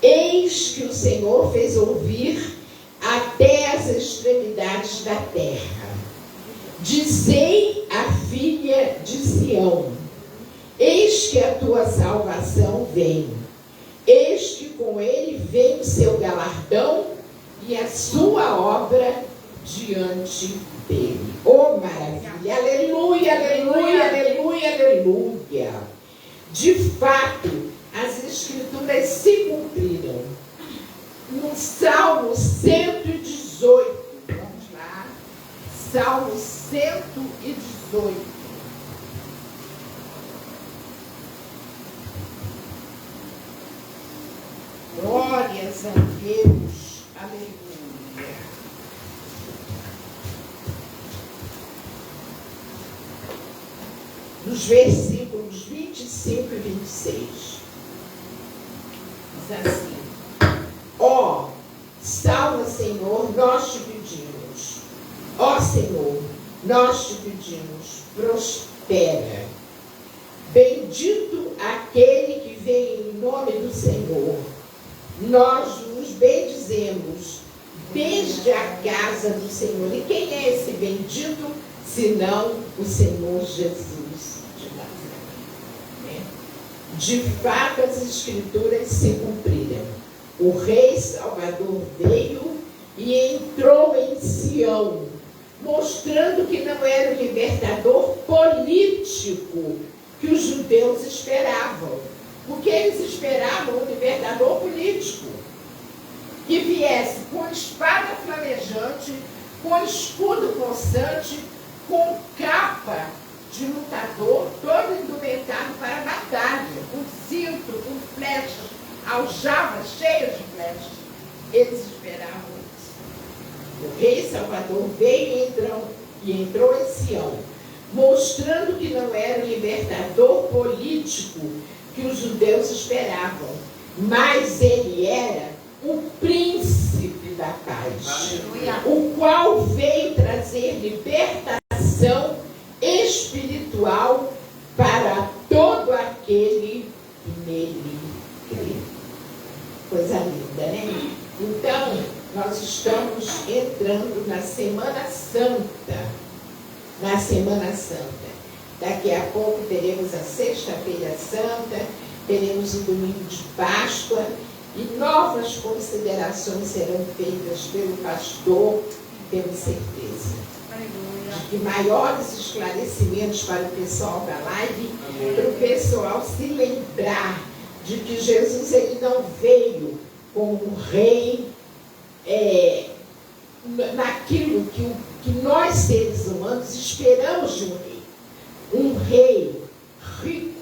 eis que o Senhor fez ouvir até as extremidades da terra. Dizei à filha de Sião: eis que a tua salvação vem. Eis que com ele vem o seu galardão e a sua obra diante dele. Oh, maravilha! Aleluia, aleluia, aleluia, aleluia! De fato, as escrituras se cumpriram. No Salmo 118, vamos lá, Salmo 118. Glórias a Deus, aleluia. Nos versículos 25 e 26, diz assim: ó, salva, Senhor, nós te pedimos. Ó Senhor, nós te pedimos, prospera. Bendito aquele que vem em nome do Senhor. Nós nos bendizemos desde a casa do Senhor. E quem é esse bendito, senão o Senhor Jesus de Nazaré? De fato, as escrituras se cumpriram. O Rei Salvador veio e entrou em Sião, mostrando que não era o libertador político que os judeus esperavam. Porque eles esperavam um libertador político que viesse com espada flamejante, com escudo possante, com capa de lutador, todo indumentado para a batalha, com cinto, com flechas, aljavas cheias de flechas. Eles esperavam isso. O Rei Salvador veio e entrou em Sião, mostrando que não era o libertador político que os judeus esperavam, mas ele era o príncipe da paz, o qual veio trazer libertação espiritual para todo aquele que nele crê. Coisa linda, né? Então, nós estamos entrando na Semana Santa. Na Semana Santa. Daqui a pouco teremos a Sexta-feira Santa, teremos o Domingo de Páscoa e novas considerações serão feitas pelo pastor, temos certeza. De que maiores esclarecimentos para o pessoal da live, para o pessoal se lembrar de que Jesus ele não veio como um rei, naquilo que nós, seres humanos, esperamos de um rei. Um rei rico,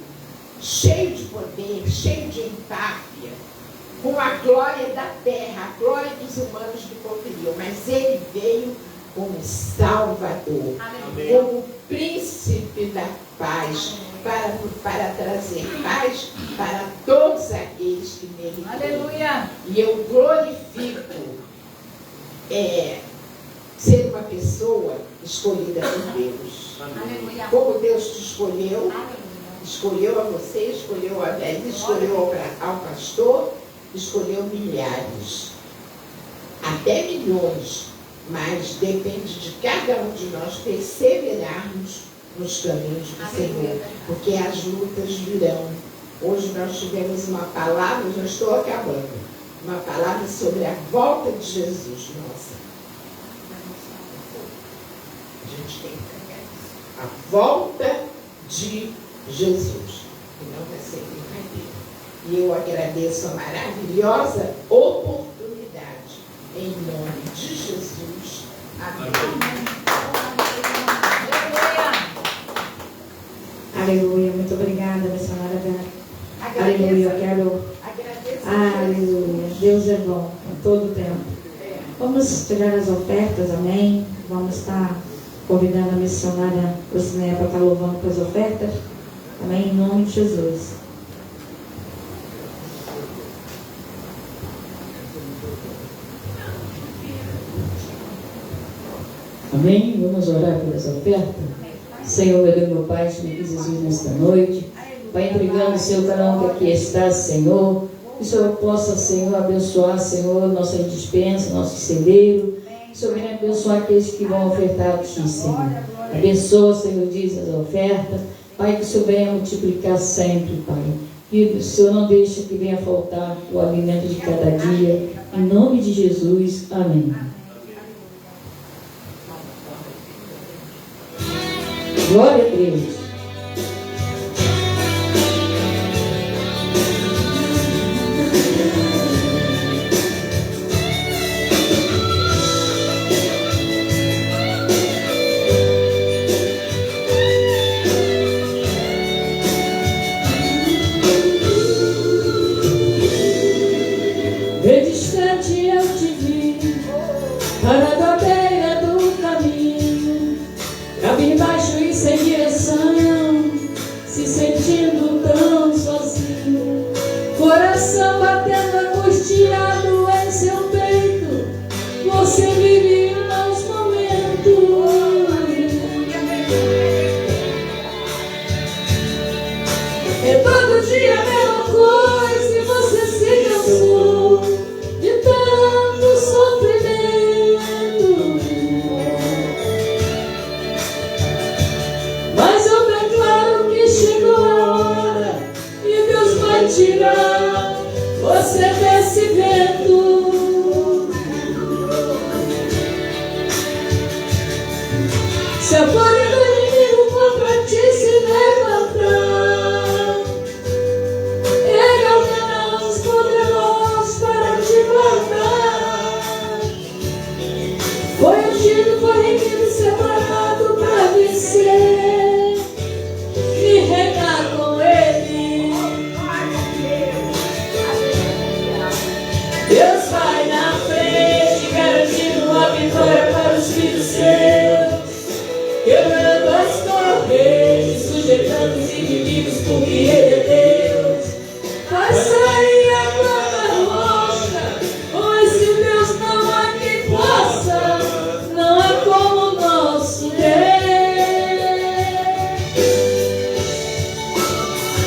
cheio de poder, cheio de empáfia, com a glória da terra, a glória dos humanos que conferiam. Mas ele veio como Salvador, como príncipe da paz, para trazer paz para todos aqueles que nele creem. Aleluia! E eu glorifico ser uma pessoa escolhida por Deus. Aleluia. Como Deus te escolheu, Aleluia. escolheu a você, escolheu a Bela, escolheu ao pastor, escolheu milhares, até milhões, mas depende de cada um de nós perseverarmos nos caminhos do Senhor, porque as lutas virão. Hoje nós tivemos uma palavra, já estou acabando, uma palavra sobre a volta de Jesus. Nossa, a gente tem que pegar isso. A volta de Jesus, que não vai ser brincadeira. E eu agradeço a maravilhosa oportunidade, em nome de Jesus. Amém. Aleluia. Muito obrigada, missionária Vera. Aleluia. Eu quero. Agradeço. Aleluia. Deus é bom em todo tempo. Vamos tirar as ofertas, amém? Vamos estar convidando a missionária Lucinéia para estar louvando com as ofertas. Amém? Em nome de Jesus. Amém? Vamos orar pelas ofertas? Senhor, meu Deus, meu Pai, te me Jesus nesta noite. Pai, entregando o Senhor cada um que aqui está, Senhor. Que o Senhor possa, Senhor, abençoar, Senhor, nossa dispensa, nosso celeiro. Que o Senhor venha abençoar aqueles que vão ofertar a Ti, Senhor. Abençoa, Senhor, diz as ofertas. Pai, que o Senhor venha multiplicar sempre, Pai. Que o Senhor não deixe que venha faltar o alimento de cada dia. Em nome de Jesus. Amém. Glória a Deus. Bem distante eu te vi, parado à beira do caminho, cabisbaixo e sem direção, se sentindo tão sozinho, coração batendo angustiado em seu peito. Você vive maus momentos, é todo dia a mesma coisa e você se cansou de tanto sofrimento. Mas eu declaro que chegou a hora e Deus vai tirar você desse vento. Se a glória do inimigo contra ti se levantar, erga mãos poderosos para te guardar. Foi ungido, foi remido, separado para vencer e reinar com Ele. Deus vai na frente, garantindo a vitória para os filhos seus, quebrando as correntes, sujeitando os inimigos, porque Ele é Deus. Faz sair a glória rocha, pois se Deus não há quem possa, não há como o nosso Deus.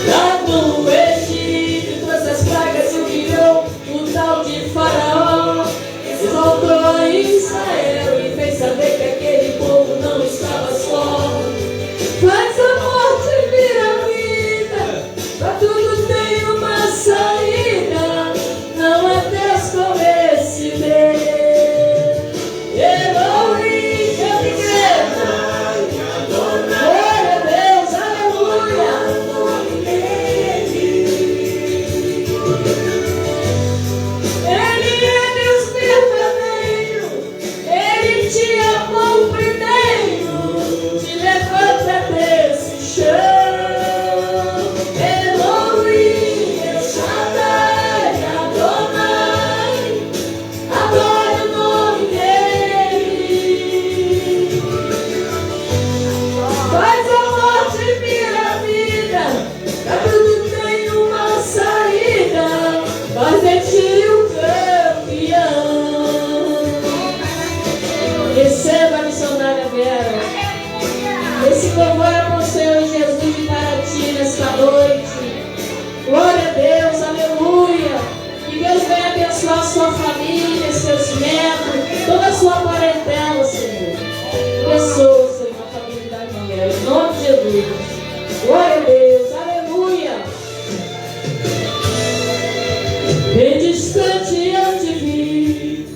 Lá no Egito, todas as pragas se humilhou o tal de Faraó, exaltou Israel e fez saber que aquele povo não estava só. Faz a morte vir a vida, sua família, seus netos, toda a sua parentela, Senhor. Abençoa, Senhor, a família da Emanuel, em nome de Jesus. Glória a Deus, aleluia. Bem distante eu te vi,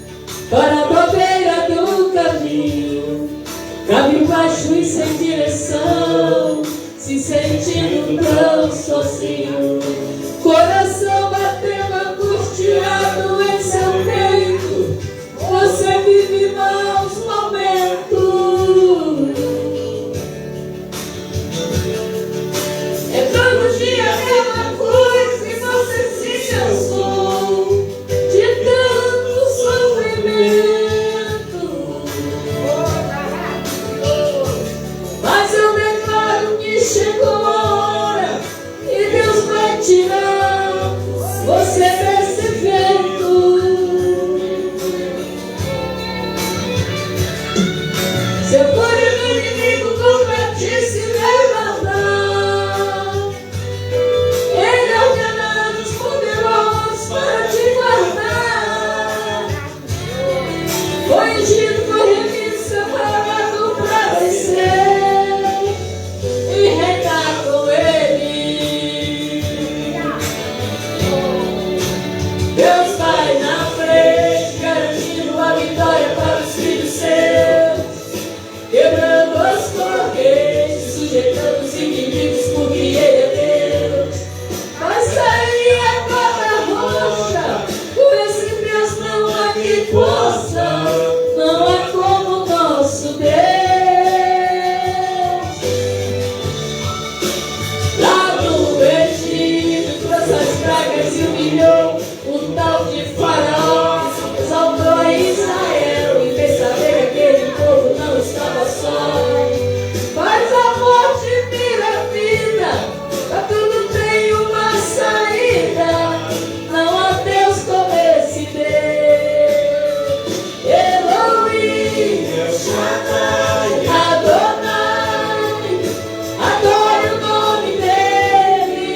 para a beira do caminho, cabisbaixo e sem direção, se sentindo tão sozinho, coração batendo angustiado em seu peito. Você vive maus momentos. É todo dia a mesma coisa e você se cansou de tanto sofrimento. Mas eu declaro que chegou a hora e Deus vai tirar você desse efeito. Seu fúria do inimigo contra ti se levantar, ele ordena anjos poderosos para te guardar. Foi ungido, foi remido, separado para vencer e reinar com ele. Deus vai na frente, garantindo a vitória para os filhos seus, quebrando as correntes, sujeitando os inimigos, porque Ele é Deus. Vai sair agora roxa, com esse Deus não há que possa, não há como nosso Deus. Lá no Egito, trouxe as pragas e humilhou o tal de Faraó, exaltou a Israel e fez saber que aquele povo não estava só. Mas a morte vira a vida, pra tudo tem uma saída, não há Deus como esse Deus. Elohim, El Shaddai, Adonai, adore o nome dele.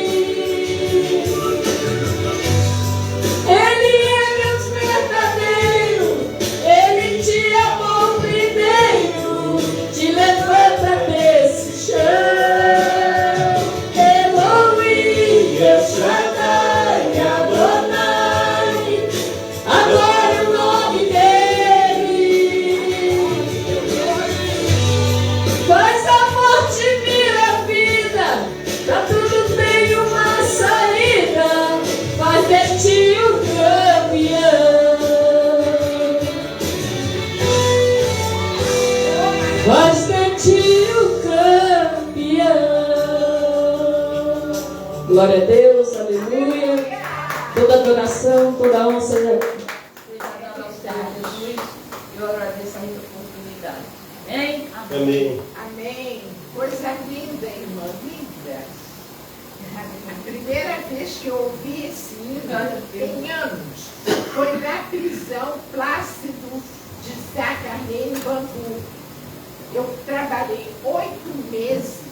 Ele é Deus verdadeiro, Ele te amou primeiro, te levanta desse chão. Elohim, El Shaddai, Adonai, adore o nome dele. Faz a morte vir a vida, pra tudo tem uma saída, faz de ti o campeão. Faz de ti o campeão. Glória a Deus, aleluia. Toda adoração, toda honra seja. Obrigada ao Senhor Jesus. Eu agradeço a oportunidade. Amém? Amém. Amém. Coisa linda, irmã, linda. A primeira vez que eu ouvi esse hino, tem anos, foi na prisão Plácido de Sacarneiro, em Bangu. Eu trabalhei 8 meses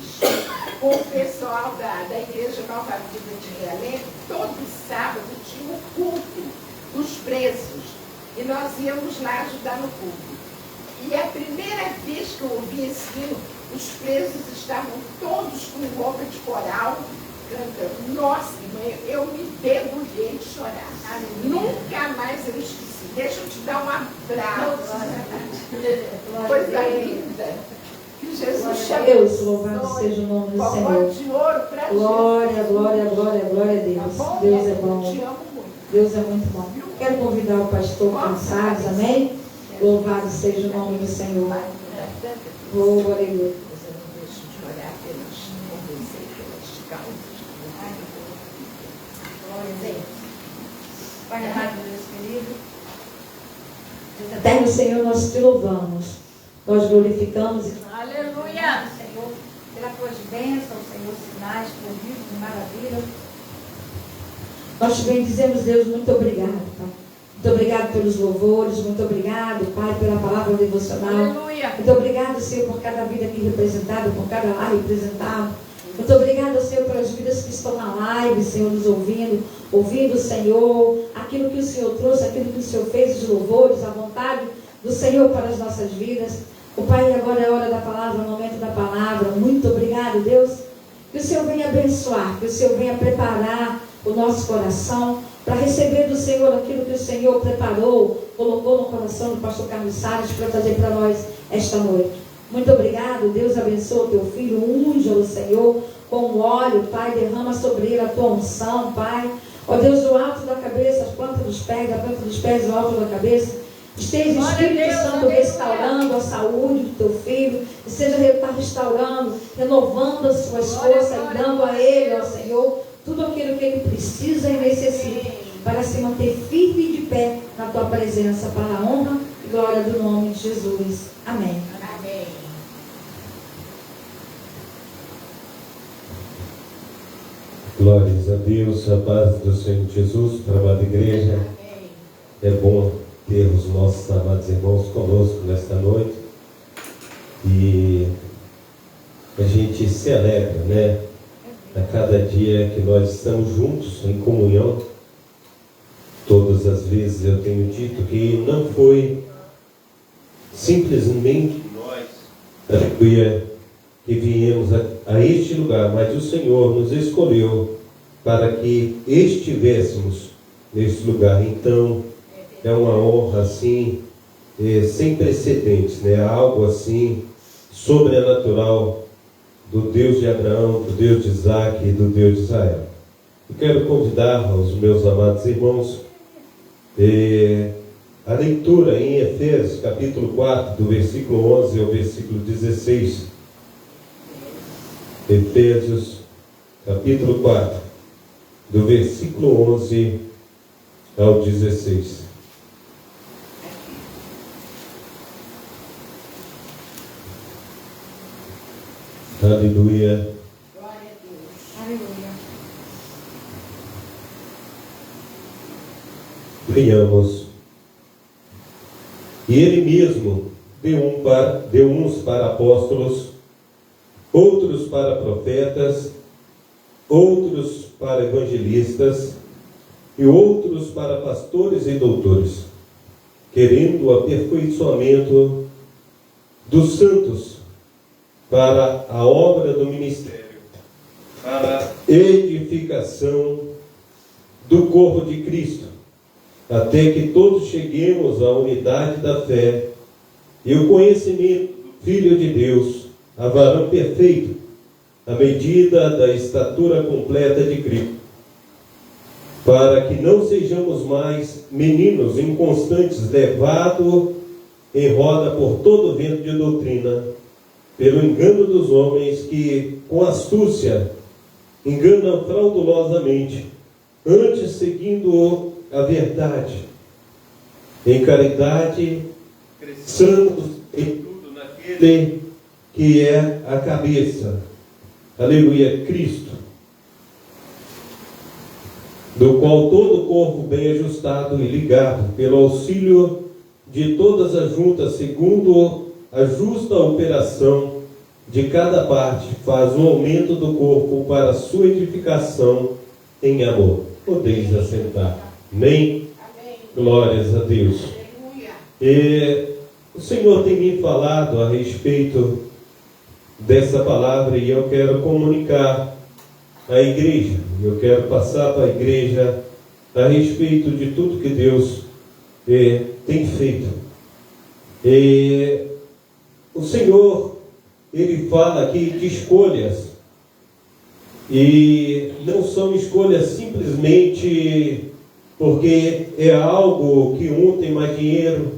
com o pessoal da Igreja Nova Vida de Realengo. Todo sábado tinha o culto dos presos e nós íamos lá ajudar no culto. E a primeira vez que eu ouvi esse hino, os presos estavam todos com roupa de coral, cantando. Nossa, irmã, eu me debulhei de chorar. Nunca mais eu esqueci. Deixa eu te dar um abraço. Coisa linda. Que Jesus chama. Deus, louvado seja o nome do Senhor. De ouro pra Glória, glória, glória, glória a Deus. Tá bom? Deus é Eu bom. te amo muito. Deus é muito bom. Quero convidar o pastor Cansados, amém? Louvado seja o nome do Senhor. Oh, aleluia. Mas eu não deixo de orar pelas convencer, pelas causas. Glória a Deus. Pai amado, Deus querido. Eterno Senhor, nós te louvamos. Nós glorificamos e Aleluia. Senhor, pelas tuas bênçãos, Senhor, sinais, prodígios e maravilhas. nós te bendizemos, Deus, muito obrigado, Pai. Muito obrigado pelos louvores, muito obrigado, Pai, pela palavra devocional. Aleluia. Muito obrigado, Senhor, por cada vida aqui representada, por cada lar representado. Muito obrigada, Senhor, pelas vidas que estão na live, Senhor, nos ouvindo, Senhor, aquilo que o Senhor trouxe, aquilo que o Senhor fez, os louvores, a vontade do Senhor para as nossas vidas. O Pai, agora é a hora da palavra, o momento da palavra. Muito obrigado, Deus. Que o Senhor venha abençoar, que o Senhor venha preparar o nosso coração para receber do Senhor aquilo que o Senhor preparou, colocou no coração do pastor Carlos Salles para trazer para nós esta noite. Muito obrigado, Deus abençoa o teu filho, unja-o, Senhor, com óleo, Pai, derrama sobre ele a tua unção, Pai. Ó Deus, do alto da cabeça, as plantas dos pés, da planta dos pés, do alto da cabeça, esteja o Espírito Santo restaurando a saúde do teu filho, e seja restaurando, renovando as suas forças, e dando a ele, ó Senhor, tudo aquilo que ele precisa e necessita para se manter firme e de pé na tua presença, para a honra e glória do nome de Jesus. Amém. Amém. Glórias a Deus, a paz do Senhor Jesus, para a amada igreja. Amém. É bom ter os nossos amados irmãos conosco nesta noite. E a gente se alegra, né? A cada dia que nós estamos juntos em comunhão. Todas as vezes eu tenho dito que não foi simplesmente nós, aleluia, que viemos a este lugar, mas o Senhor nos escolheu para que estivéssemos neste lugar. Então, é uma honra assim, sem precedentes, né? Algo assim, sobrenatural do Deus de Abraão, do Deus de Isaac e do Deus de Israel. Eu quero convidar os meus amados irmãos a leitura em Efésios, capítulo 4, do versículo 11 ao versículo 16. Efésios, capítulo 4, do versículo 11 ao 16. Aleluia. Glória a Deus. Aleluia. Venhamos. E ele mesmo deu uns para apóstolos, outros para profetas, outros para evangelistas e outros para pastores e doutores, querendo o aperfeiçoamento dos santos para a obra do ministério, para a edificação do corpo de Cristo, até que todos cheguemos à unidade da fé e o conhecimento do Filho de Deus, a varão perfeito, à medida da estatura completa de Cristo, para que não sejamos mais meninos inconstantes, levados em roda por todo vento de doutrina, pelo engano dos homens que, com astúcia, enganam fraudulosamente, antes seguindo a verdade, em caridade, cresçamos em tudo naquele que é a cabeça, aleluia, Cristo, do qual todo o corpo bem ajustado e ligado, pelo auxílio de todas as juntas, segundo a justa operação de cada parte, faz o aumento do corpo para a sua edificação em amor. Podeis assentar. Amém? Amém. Glórias a Deus. Aleluia. O Senhor tem me falado a respeito dessa palavra e eu quero comunicar à igreja. Eu quero passar para a igreja a respeito de tudo que Deus tem feito. O Senhor, Ele fala aqui de escolhas. E não são escolhas simplesmente porque é algo que um tem mais dinheiro,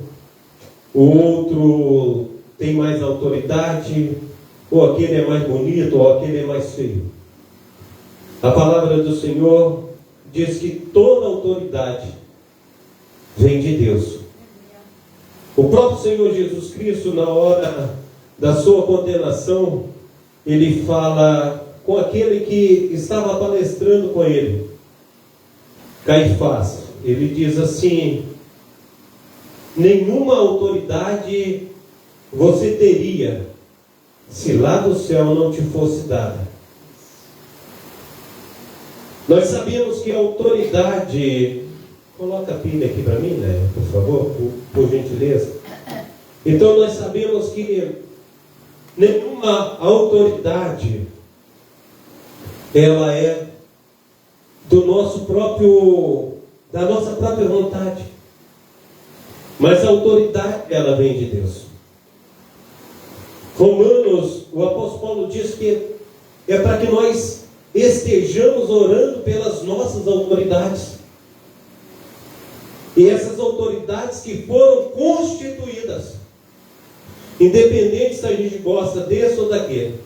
o outro tem mais autoridade, ou aquele é mais bonito, ou aquele é mais feio. A palavra do Senhor diz que toda autoridade vem de Deus. O próprio Senhor Jesus Cristo, na hora da sua condenação, ele fala com aquele que estava palestrando com ele, Caifás. Ele diz assim: nenhuma autoridade você teria se lá do céu não te fosse dada. Nós sabemos que a autoridade... Coloca a pilha aqui para mim, né? Por favor, por gentileza. Então nós sabemos que nenhuma autoridade ela é da nossa própria vontade. Mas a autoridade ela vem de Deus. Romanos, o apóstolo Paulo diz que é para que nós estejamos orando pelas nossas autoridades. E essas autoridades que foram constituídas, independente se a gente gosta desse ou daquele.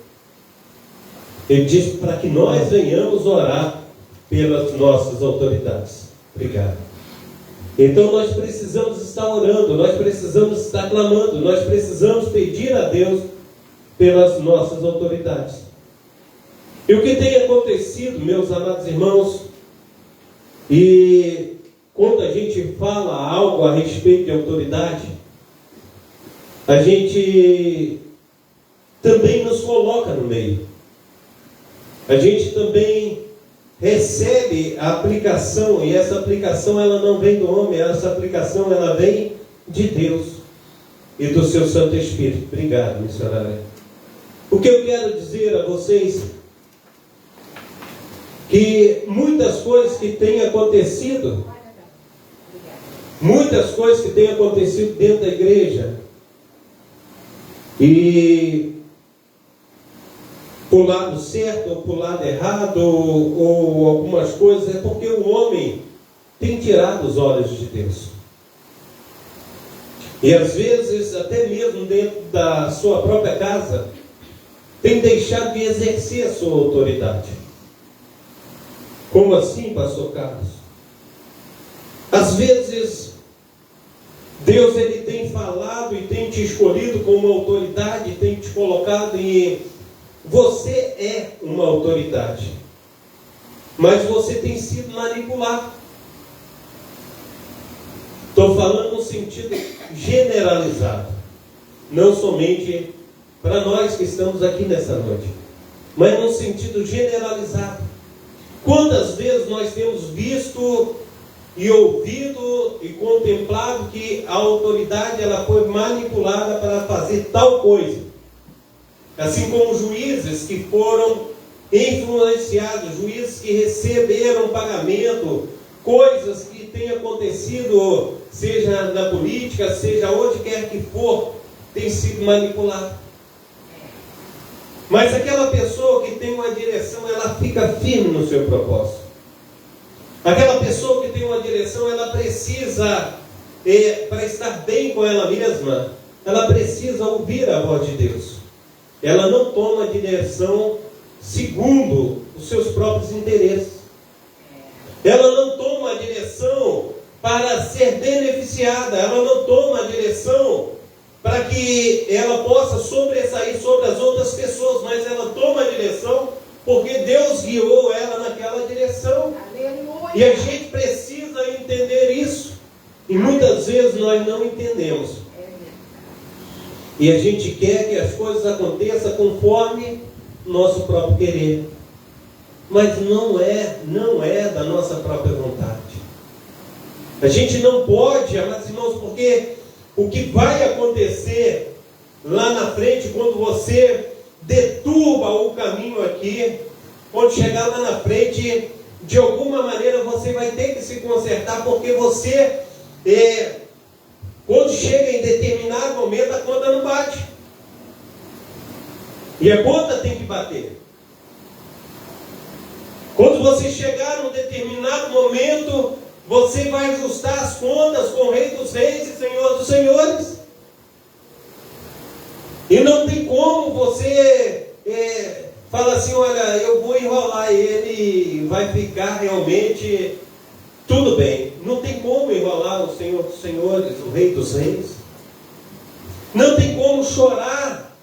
Ele diz para que nós venhamos orar pelas nossas autoridades. Obrigado. Então nós precisamos estar orando, nós precisamos estar clamando, nós precisamos pedir a Deus pelas nossas autoridades. E o que tem acontecido, meus amados irmãos, e quando a gente fala algo a respeito de autoridade, a gente também nos coloca no meio. A gente também recebe a aplicação, e essa aplicação ela não vem do homem, essa aplicação ela vem de Deus e do seu Santo Espírito. Obrigado, missionária. O que eu quero dizer a vocês, que muitas coisas que têm acontecido, dentro da igreja, e por lado certo ou por lado errado, ou algumas coisas, é porque o homem tem tirado os olhos de Deus. E às vezes, até mesmo dentro da sua própria casa, tem deixado de exercer a sua autoridade. Como assim, pastor Carlos? Às vezes, Deus ele tem falado e tem te escolhido como autoridade, tem te colocado em... Você é uma autoridade, mas você tem sido manipulado. Estou falando no sentido generalizado, não somente para nós que estamos aqui nessa noite, mas no sentido generalizado. Quantas vezes nós temos visto e ouvido e contemplado que a autoridade ela foi manipulada para fazer tal coisa? Assim como juízes que foram influenciados, juízes que receberam pagamento, coisas que têm acontecido, seja na política, seja onde quer que for, tem sido manipulado. Mas aquela pessoa que tem uma direção, ela fica firme no seu propósito. Aquela pessoa que tem uma direção, ela precisa, para estar bem com ela mesma, ela precisa ouvir a voz de Deus. Ela não toma direção segundo os seus próprios interesses. Ela não toma direção para ser beneficiada. Ela não toma direção para que ela possa sobressair sobre as outras pessoas, mas ela toma direção porque Deus guiou ela naquela direção. Aleluia. E a gente precisa entender isso. E muitas vezes nós não entendemos. E a gente quer que as coisas aconteçam conforme nosso próprio querer. Mas não é da nossa própria vontade. A gente não pode, amados irmãos, porque o que vai acontecer lá na frente, quando você deturba o caminho aqui, quando chegar lá na frente, de alguma maneira você vai ter que se consertar, porque você... Quando chega em determinado momento, a conta não bate. E a conta tem que bater. Quando você chegar num determinado momento, você vai ajustar as contas com o Rei dos Reis e Senhor dos Senhores. E não tem como você falar assim, olha, eu vou enrolar ele, vai ficar realmente... Tudo bem, não tem como enrolar o Senhor dos Senhores, o Rei dos Reis. Não tem como chorar.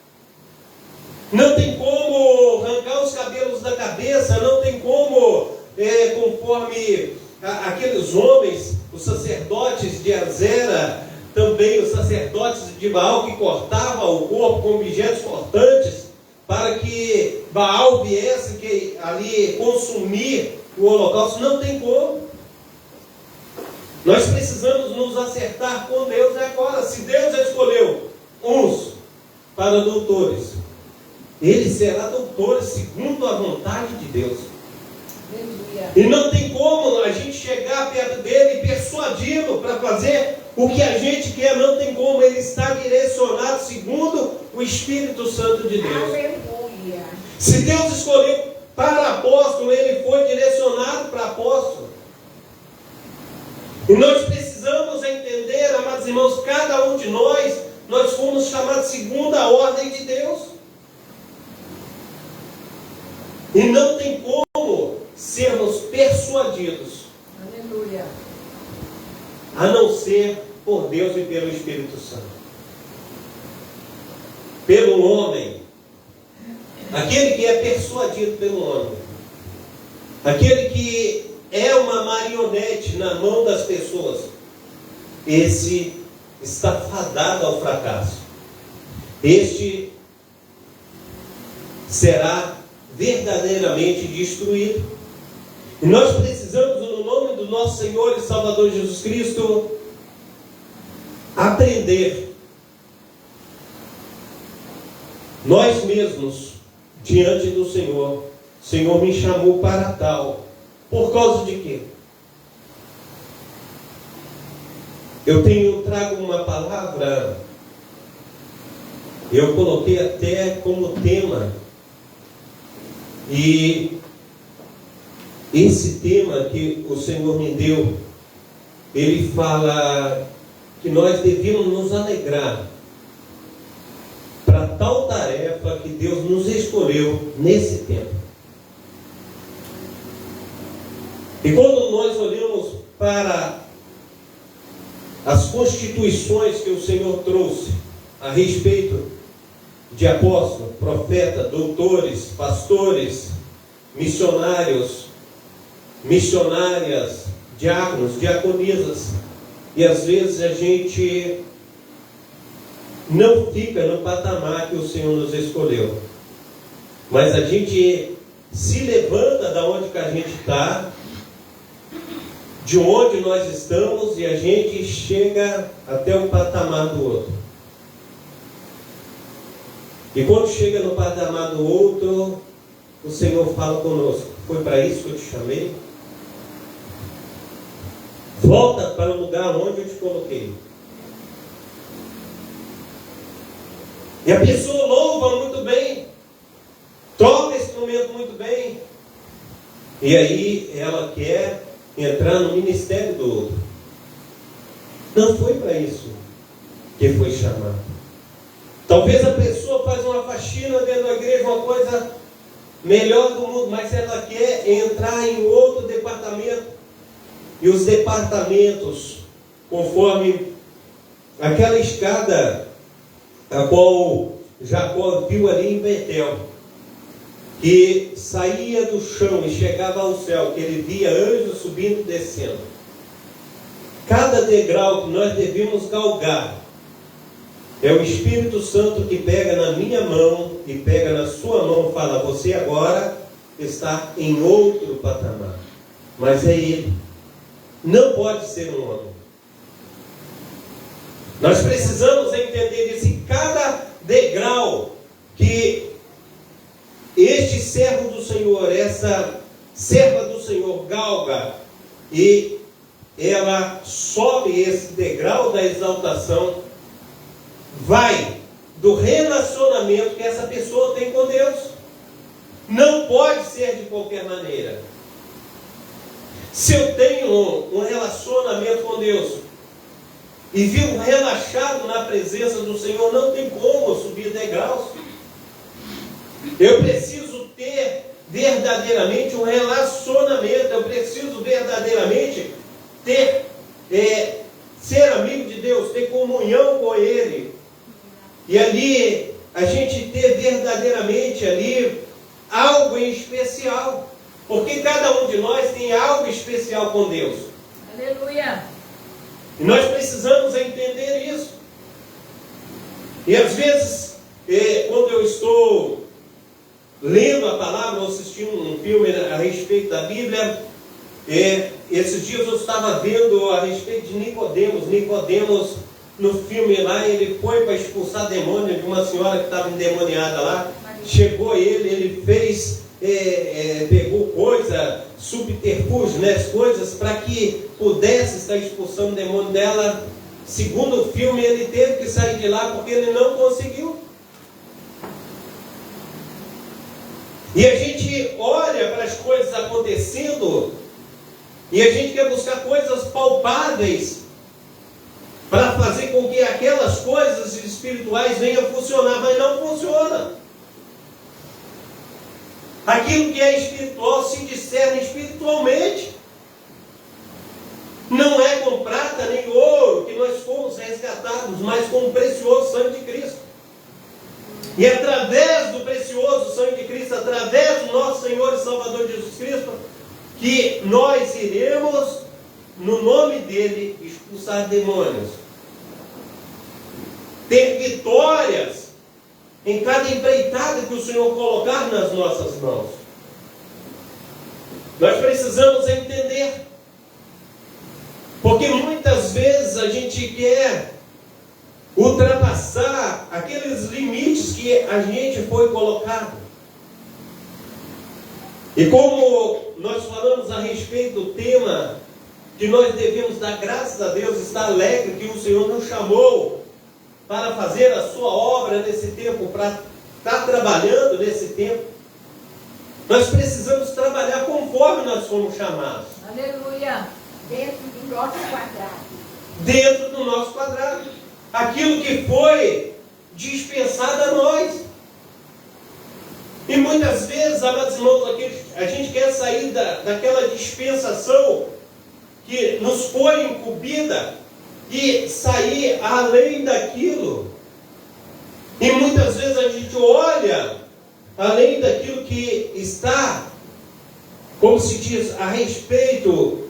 Não tem como arrancar os cabelos da cabeça. Não tem como, conforme aqueles homens, os sacerdotes de Azera, também os sacerdotes de Baal que cortavam o corpo com objetos cortantes. para que Baal viesse que ali consumir o holocausto. Não tem como. Nós precisamos nos acertar com Deus agora. Se Deus escolheu uns para doutores, ele será doutor segundo a vontade de Deus. E não tem como a gente chegar perto dele e persuadi-lo para fazer o que a gente quer. Não tem como. Ele está direcionado segundo o Espírito Santo de Deus. Aleluia. Se Deus escolheu para apóstolo, ele foi direcionado para apóstolo. E nós precisamos entender, amados irmãos, cada um de nós fomos chamados segundo a ordem de Deus. E não tem como sermos persuadidos, Aleluia. a não ser por Deus e pelo Espírito Santo. Pelo homem, aquele que é persuadido pelo homem, aquele que é uma marionete na mão das pessoas, esse está fadado ao fracasso. Este será verdadeiramente destruído. E nós precisamos, no nome do nosso Senhor e Salvador Jesus Cristo, aprender nós mesmos diante do Senhor. O Senhor me chamou para tal. Por causa de quê? Eu trago uma palavra, eu coloquei até como tema, e esse tema que o Senhor me deu, ele fala que nós devíamos nos alegrar para tal tarefa que Deus nos escolheu nesse tempo. E quando nós olhamos para as constituições que o Senhor trouxe a respeito de apóstolos, profetas, doutores, pastores, missionários, missionárias, diáconos, diaconisas, e às vezes a gente não fica no patamar que o Senhor nos escolheu, mas a gente se levanta da onde que a gente está, de onde nós estamos, e a gente chega até o patamar do outro. E quando chega no patamar do outro, o Senhor fala conosco: foi para isso que eu te chamei? Volta para o lugar onde eu te coloquei. E a pessoa louva muito bem, toca esse instrumento muito bem, e aí ela quer entrar no ministério do outro. Não foi para isso que foi chamado. Talvez a pessoa faz uma faxina dentro da igreja, uma coisa melhor do mundo, mas ela quer entrar em outro departamento. E os departamentos, conforme aquela escada a qual Jacó viu ali em Betel, que saía do chão e chegava ao céu, que ele via anjos subindo e descendo. Cada degrau que nós devemos galgar, é o Espírito Santo que pega na minha mão e pega na sua mão e fala: você agora está em outro patamar. Mas é Ele. Não pode ser um homem. Nós precisamos entender isso. E cada degrau que este servo do Senhor, essa serva do Senhor galga, e ela sobe esse degrau da exaltação, vai do relacionamento que essa pessoa tem com Deus. Não pode ser de qualquer maneira. Se eu tenho um relacionamento com Deus e vivo relaxado na presença do Senhor, não tem como eu subir degraus. Eu preciso ter verdadeiramente um relacionamento. Eu preciso verdadeiramente ser amigo de Deus, ter comunhão com Ele. E ali a gente ter verdadeiramente ali algo em especial. Porque cada um de nós tem algo especial com Deus. Aleluia. E nós precisamos entender isso. E às vezes, quando eu estou assistir um filme a respeito da Bíblia. Esses dias eu estava vendo a respeito de Nicodemos. Nicodemos, no filme lá, ele foi para expulsar demônio de uma senhora que estava endemoniada lá. Chegou ele fez, pegou subterfúgio, né, coisas para que pudesse estar expulsando o demônio dela. Segundo o filme, ele teve que sair de lá porque ele não conseguiu. E a gente olha para as coisas acontecendo e a gente quer buscar coisas palpáveis para fazer com que aquelas coisas espirituais venham a funcionar, mas não funciona. Aquilo que é espiritual se discerne espiritualmente. Não é com prata nem ouro que nós fomos resgatados, mas com o precioso sangue de Cristo. E através do precioso sangue de Cristo, através do nosso Senhor e Salvador Jesus Cristo, que nós iremos, no nome dele, expulsar demônios. Ter vitórias em cada empreitada que o Senhor colocar nas nossas mãos. Nós precisamos entender. Porque muitas vezes a gente quer ultrapassar aqueles limites que a gente foi colocado. E como nós falamos a respeito do tema que nós devemos dar graças a Deus, estar alegre que o Senhor nos chamou para fazer a sua obra nesse tempo, para estar trabalhando nesse tempo, nós precisamos trabalhar conforme nós fomos chamados. Aleluia! Dentro do nosso quadrado. Dentro do nosso quadrado. Aquilo que foi dispensado a nós. E muitas vezes, amados irmãos, a gente quer sair daquela dispensação que nos foi incumbida e sair além daquilo. E muitas vezes a gente olha além daquilo que está, como se diz, a respeito,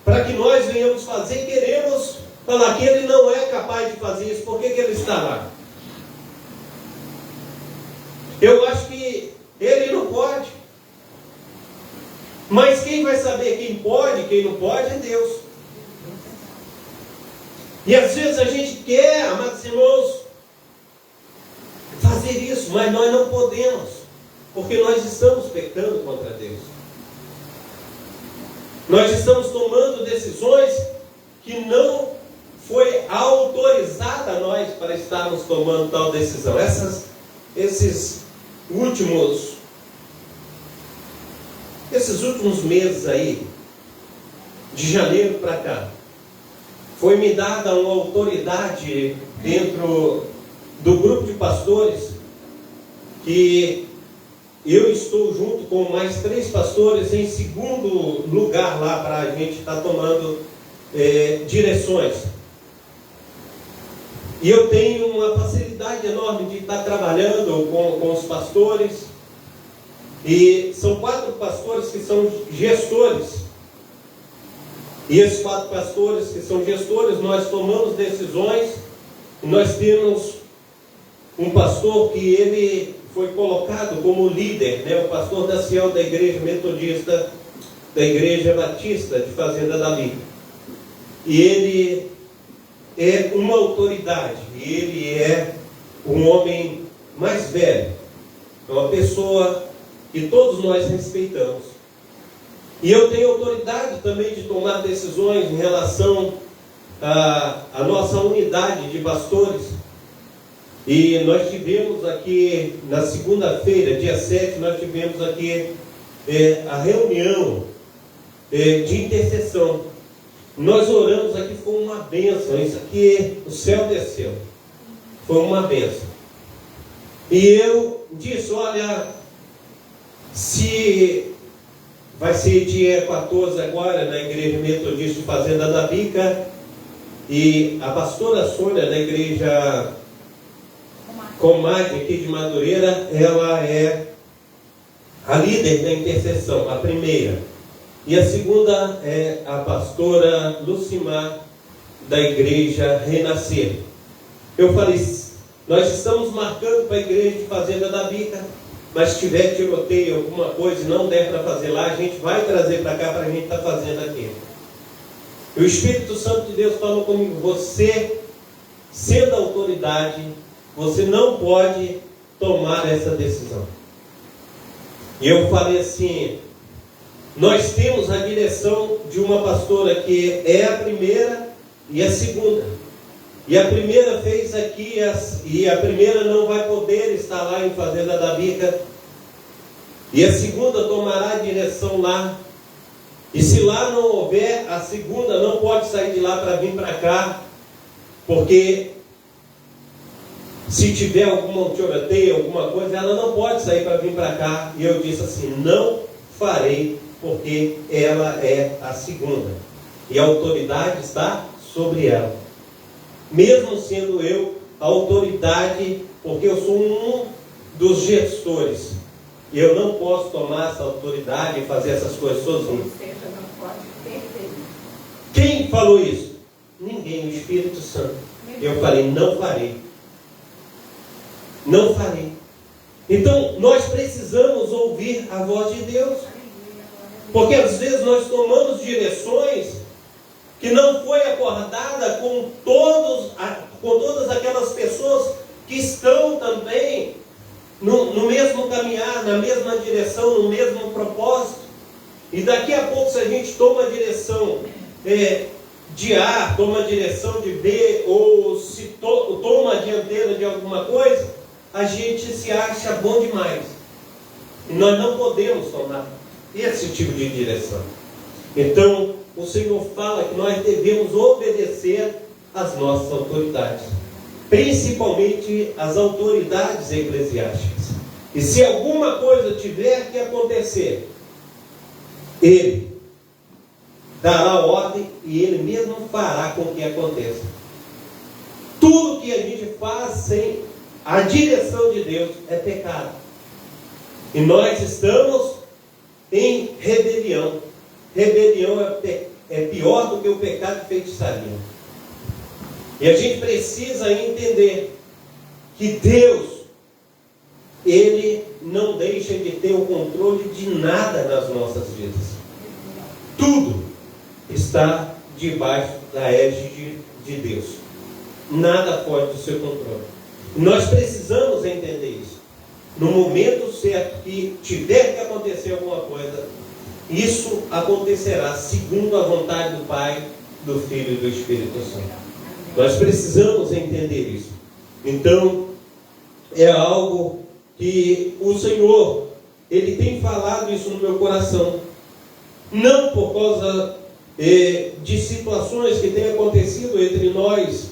para que nós venhamos fazer, queremos falar que ele não é capaz de fazer isso. Por que ele está lá? Eu acho que ele não pode. Mas quem vai saber quem pode e quem não pode é Deus. E às vezes a gente quer, amados irmãos, fazer isso, mas nós não podemos, porque nós estamos pecando contra Deus. Nós estamos tomando decisões que não foi autorizada a nós para estarmos tomando tal decisão. Esses últimos meses aí, de janeiro para cá, foi me dada uma autoridade dentro do grupo de pastores, que eu estou junto com mais 3 pastores em segundo lugar lá para a gente estar tomando direções. E eu tenho uma facilidade enorme de estar trabalhando com os pastores. E são 4 pastores que são gestores. E esses 4 pastores que são gestores, nós tomamos decisões. E nós temos um pastor que ele foi colocado como líder, né? O pastor da Ciel da Igreja Metodista, da Igreja Batista de Fazenda da Liga. E ele é uma autoridade. E ele é um homem mais velho. É uma pessoa que todos nós respeitamos. E eu tenho autoridade também de tomar decisões em relação à nossa unidade de pastores. E nós tivemos aqui, na segunda-feira, dia 7, nós tivemos aqui a reunião de intercessão. Nós oramos aqui, foi uma bênção. Isso aqui, o céu desceu. Foi uma bênção. E eu disse, olha, se vai ser dia 14 agora, na Igreja Metodista de Fazenda da Bica, e a pastora Sônia, da Igreja Comadre aqui de Madureira, ela é a líder da intercessão, a primeira. E a segunda é a pastora Lucimar, da Igreja Renascer. Eu falei, nós estamos marcando para a Igreja de Fazenda da Bica mas se tiver tiroteio, alguma coisa e não der para fazer lá, a gente vai trazer para cá para a gente estar fazendo aqui. E o Espírito Santo de Deus falou comigo: você, sendo autoridade, você não pode tomar essa decisão. E eu falei assim: nós temos a direção de uma pastora que é a primeira e a segunda. E a primeira fez aqui, e a primeira não vai poder estar lá em Fazenda da Bica. E a segunda tomará a direção lá. E se lá não houver, a segunda não pode sair de lá para vir para cá, porque se tiver alguma tiroteio, alguma coisa, ela não pode sair para vir para cá. E eu disse assim: não farei, porque ela é a segunda. E a autoridade está sobre ela. Mesmo sendo eu a autoridade, porque eu sou um dos gestores. E eu não posso tomar essa autoridade e fazer essas coisas sozinho. Quem falou isso? Ninguém, o Espírito Santo. Eu falei: não farei. Não farei. Então, nós precisamos ouvir a voz de Deus. Porque às vezes nós tomamos direções que não foi acordada com todas aquelas pessoas que estão também no mesmo caminhar, na mesma direção, no mesmo propósito. E daqui a pouco, se a gente toma a direção de A, toma a direção de B, ou se toma a dianteira de alguma coisa, a gente se acha bom demais. E nós não podemos tomar esse tipo de direção. Então, o Senhor fala que nós devemos obedecer às nossas autoridades, principalmente às autoridades eclesiásticas. E se alguma coisa tiver que acontecer, Ele dará ordem e Ele mesmo fará com que aconteça. Tudo que a gente faz sem a direção de Deus é pecado. E nós estamos em rebelião. Rebelião é pior do que o pecado de feitiçaria. E a gente precisa entender que Deus, Ele não deixa de ter o controle de nada nas nossas vidas. Tudo está debaixo da égide de Deus. Nada foge do seu controle. Nós precisamos entender isso. No momento certo que tiver que acontecer alguma coisa, isso acontecerá segundo a vontade do Pai, do Filho e do Espírito Santo. Nós precisamos entender isso. Então, é algo que o Senhor, Ele tem falado isso no meu coração. Não por causa de situações que têm acontecido entre nós,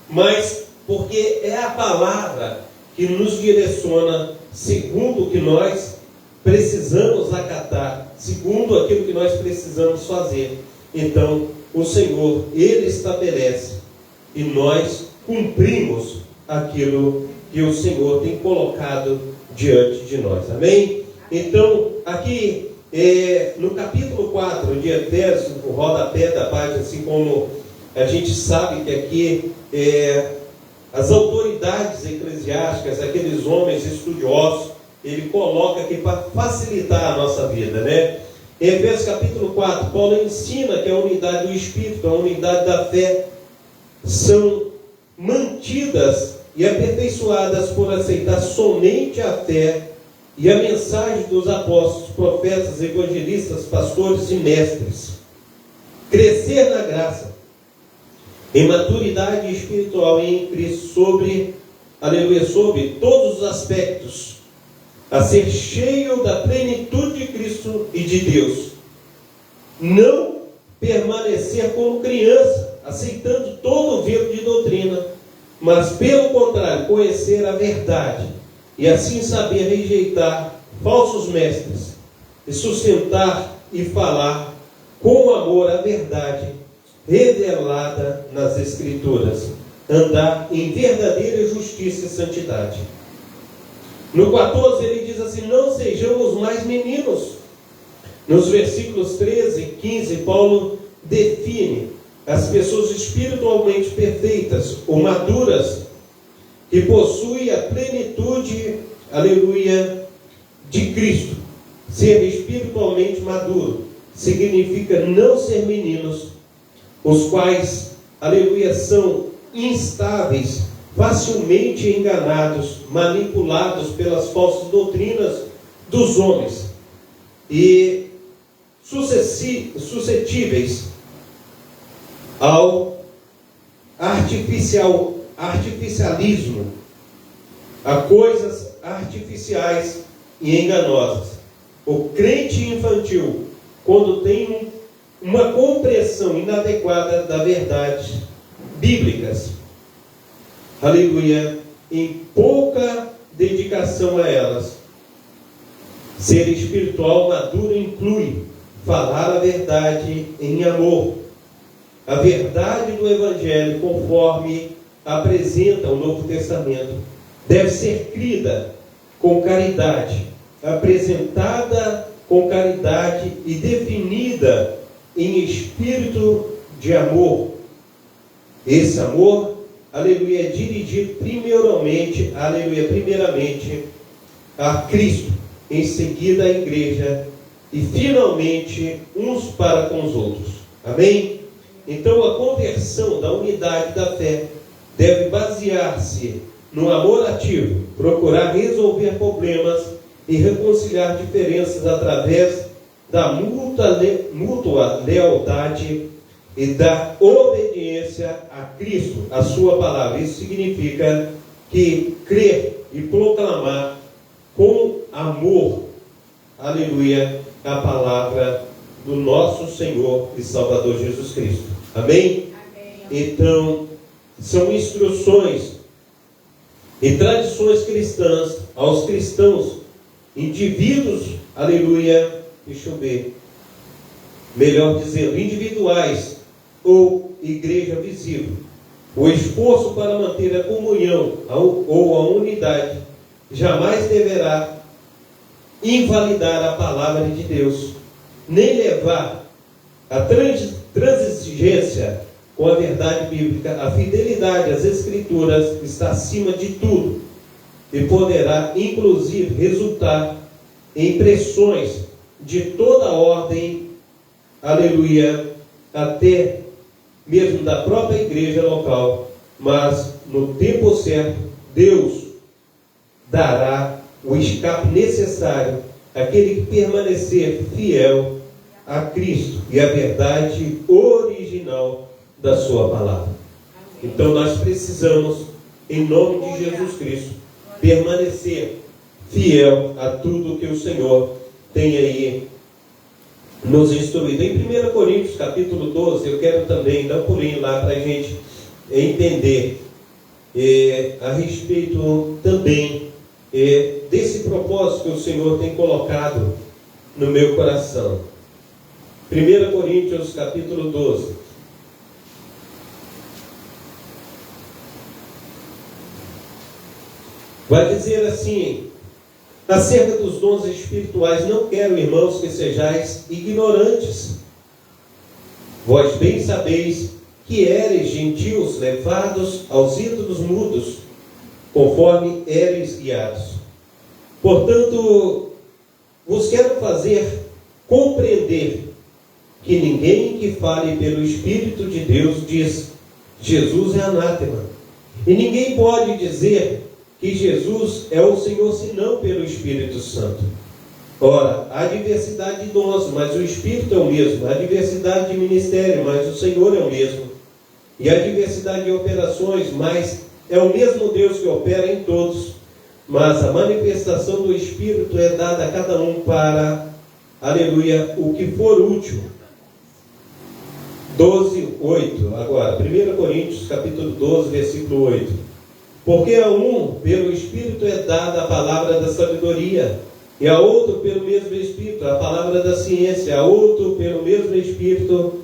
mas porque é a palavra que nos direciona segundo o que nós precisamos acatar, segundo aquilo que nós precisamos fazer. Então, o Senhor, Ele estabelece e nós cumprimos aquilo que o Senhor tem colocado diante de nós. Amém? Então, aqui no capítulo 4 de Efésios, o rodapé da página, assim como a gente sabe que aqui as autoridades eclesiásticas, aqueles homens estudiosos, ele coloca aqui para facilitar a nossa vida, né? Em Efésios capítulo 4, Paulo ensina que a unidade do Espírito, a unidade da fé, são mantidas e aperfeiçoadas por aceitar somente a fé e a mensagem dos apóstolos, profetas, evangelistas, pastores e mestres. Crescer na graça, em maturidade espiritual e em Cristo, sobre todos os aspectos, a ser cheio da plenitude de Cristo e de Deus. Não permanecer como criança, aceitando todo o vento de doutrina, mas pelo contrário, conhecer a verdade, e assim saber rejeitar falsos mestres, e sustentar e falar com amor a verdade revelada nas Escrituras, andar em verdadeira justiça e santidade. No 14 ele diz assim: não sejamos mais meninos. Nos versículos 13 e 15, Paulo define as pessoas espiritualmente perfeitas ou maduras, que possuem a plenitude, de Cristo. Ser espiritualmente maduro significa não ser meninos, os quais, aleluia, são instáveis, facilmente enganados, manipulados pelas falsas doutrinas dos homens e suscetíveis ao artificialismo, a coisas artificiais e enganosas. O crente infantil, quando tem uma compreensão inadequada da verdade bíblicas, aleluia, em pouca dedicação a elas. Ser espiritual maduro inclui falar a verdade em amor. A verdade do Evangelho, conforme apresenta o Novo Testamento, deve ser crida com caridade, apresentada com caridade e definida em espírito de amor. Esse amor, aleluia, é dirigido primeiramente a Cristo, em seguida à igreja e finalmente uns para com os outros. Amém? Então a conversão da unidade da fé deve basear-se no amor ativo, procurar resolver problemas e reconciliar diferenças através da mútua lealdade e da obediência a Cristo, a sua palavra. Isso significa que crer e proclamar com amor, aleluia, a palavra do nosso Senhor e Salvador Jesus Cristo. Amém? Então, são instruções e tradições cristãs aos cristãos, indivíduos, aleluia, deixa eu ver, melhor dizendo, individuais ou igreja visível. O esforço para manter a comunhão ou a unidade jamais deverá invalidar a palavra de Deus, nem levar a transigência com a verdade bíblica. A fidelidade às Escrituras está acima de tudo e poderá, inclusive, resultar em pressões de toda ordem, aleluia, até mesmo da própria igreja local. Mas, no tempo certo, Deus dará o escape necessário àquele que permanecer fiel a Cristo e à verdade original da sua palavra. Então nós precisamos, em nome de Jesus Cristo, permanecer fiel a tudo que o Senhor tem aí nos instruído. Em 1 Coríntios capítulo 12, eu quero também dar um pulinho lá para a gente entender a respeito também desse propósito que o Senhor tem colocado no meu coração. 1 Coríntios capítulo 12. Vai dizer assim, acerca dos dons espirituais: não quero, irmãos, que sejais ignorantes. Vós bem sabeis que éreis gentios levados aos ídolos mudos, conforme éreis guiados. Portanto, vos quero fazer compreender que ninguém que fale pelo Espírito de Deus diz: Jesus é anátema. E ninguém pode dizer que Jesus é o Senhor senão pelo Espírito Santo. Ora, há diversidade de dons, mas o Espírito é o mesmo. Há diversidade de ministério, mas o Senhor é o mesmo. E há diversidade de operações, mas é o mesmo Deus que opera em todos. Mas a manifestação do Espírito é dada a cada um para, aleluia, o que for útil. 12:8, agora, 1 Coríntios capítulo 12, versículo 8. Porque a um, pelo Espírito, é dada a palavra da sabedoria, e a outro, pelo mesmo Espírito, a palavra da ciência, a outro, pelo mesmo Espírito,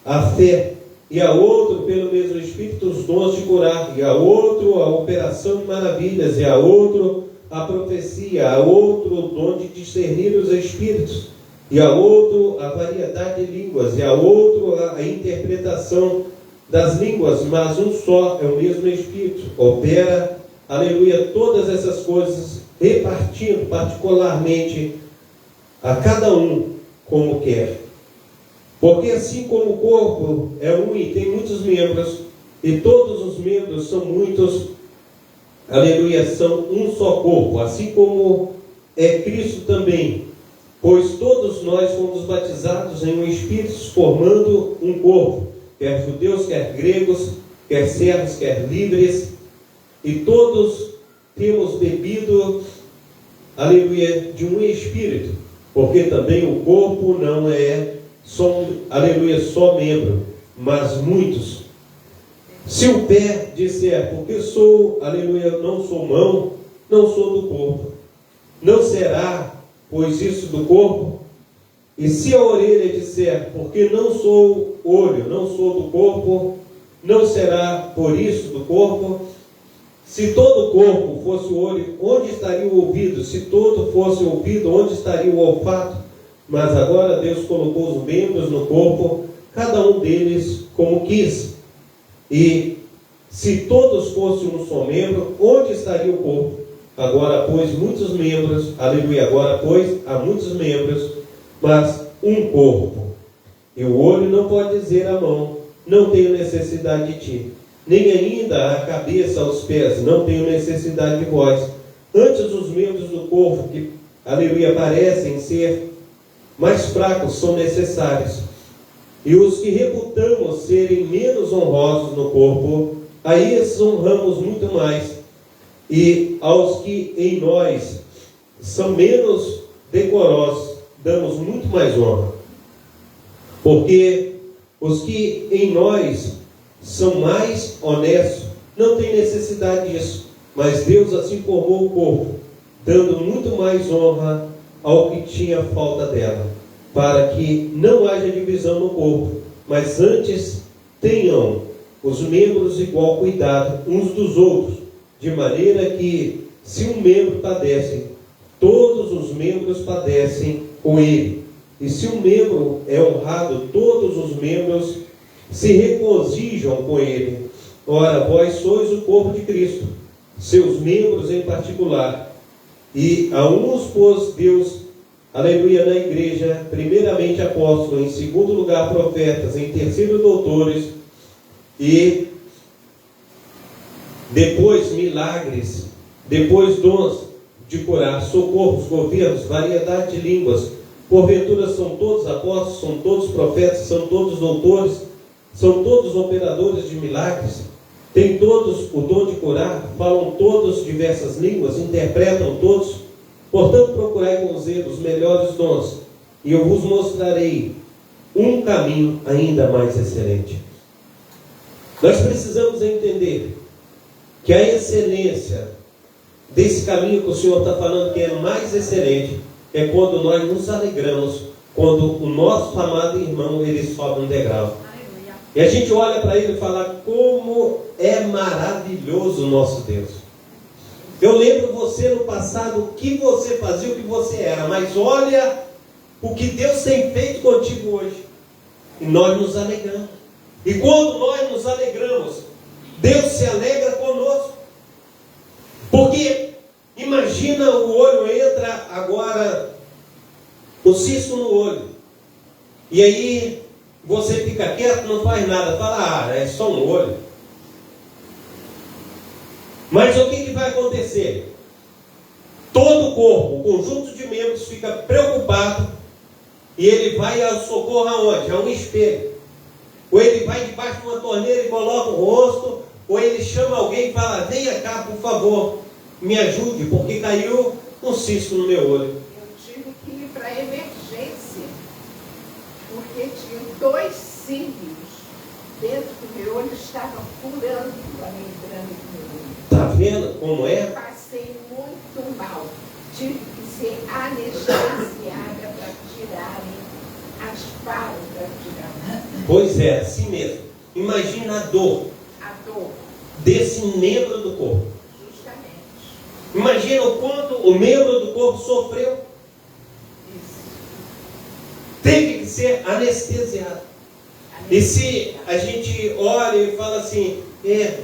a fé, e a outro, pelo mesmo Espírito, os dons de curar, e a outro, a operação de maravilhas, e a outro, a profecia, a outro, o dom de discernir os espíritos, e a outro, a variedade de línguas, e a outro, a interpretação das línguas, mas um só é o mesmo Espírito, opera aleluia, todas essas coisas, repartindo particularmente a cada um como quer. Porque assim como o corpo é um e tem muitos membros, e todos os membros são muitos, aleluia, são um só corpo, assim como é Cristo também. Pois todos nós fomos batizados em um Espírito, formando um corpo, quer judeus, quer gregos, quer servos, quer livres, e todos temos bebido, aleluia, de um Espírito, porque também o corpo não é só, aleluia, só membro, mas muitos. Se o pé disser, porque sou, aleluia, não sou mão, não sou do corpo, não será, pois isso do corpo? E se a orelha disser, porque não sou olho, não sou do corpo, não será por isso do corpo? Se todo o corpo fosse o olho, onde estaria o ouvido? Se todo fosse o ouvido, onde estaria o olfato? Mas agora Deus colocou os membros no corpo, cada um deles como quis. E se todos fossem um só membro, onde estaria o corpo? Agora, pois, muitos membros, aleluia, agora, pois, há muitos membros, mas um corpo. E o olho não pode dizer à mão, não tenho necessidade de ti. Nem ainda a cabeça aos pés, não tenho necessidade de vós. Antes os membros do corpo, que, aleluia, parecem ser mais fracos, são necessários. E os que reputamos serem menos honrosos no corpo, a esses honramos muito mais. E aos que em nós são menos decorosos, damos muito mais honra. Porque os que em nós são mais honestos não têm necessidade disso, mas Deus assim formou o corpo, dando muito mais honra ao que tinha falta dela, para que não haja divisão no corpo, mas antes tenham os membros igual cuidado uns dos outros, de maneira que, se um membro padece, todos os membros padecem com ele. E se um membro é honrado, todos os membros se regozijam com ele. Ora, vós sois o corpo de Cristo, seus membros em particular. E a uns pôs Deus, aleluia, na igreja, primeiramente apóstolos, em segundo lugar profetas, em terceiro doutores, e depois milagres, depois dons de curar, socorros, governos, variedade de línguas. Porventura são todos apóstolos, são todos profetas, são todos doutores, são todos operadores de milagres, têm todos o dom de curar, falam todos diversas línguas, interpretam todos. Portanto, procurai com zelo os melhores dons, e eu vos mostrarei um caminho ainda mais excelente. Nós precisamos entender que a excelência desse caminho que o Senhor está falando, que é mais excelente, é quando nós nos alegramos, quando o nosso amado irmão, ele sobe um degrau. E a gente olha para ele e fala, como é maravilhoso o nosso Deus. Eu lembro você no passado, o que você fazia, o que você era, mas olha o que Deus tem feito contigo hoje. E nós nos alegramos. E quando nós nos alegramos, Deus se alegra conosco. Porque imagina, o olho entra agora, o cisto no olho, e aí você fica quieto, não faz nada, fala, é só um olho. Mas o que vai acontecer? Todo o corpo, o conjunto de membros fica preocupado, e ele vai ao socorro aonde? A um espelho. Ou ele vai debaixo de uma torneira e coloca o rosto, ou ele chama alguém e fala, venha cá, por favor, me ajude, porque caiu um cisto no meu olho. Eu tive que ir para a emergência, porque tinha 2 cílios dentro do meu olho, estavam furando para mim, entrando no meu olho. Está vendo como é? Eu passei muito mal. Tive que ser anestesiada para tirarem as falas para tirar. Pois é, assim mesmo. Imagina a dor A dor, desse membro do corpo. justamente. Imagina o quanto o membro do corpo sofreu. Isso. Teve que ser anestesiado. E se a gente olha e fala assim,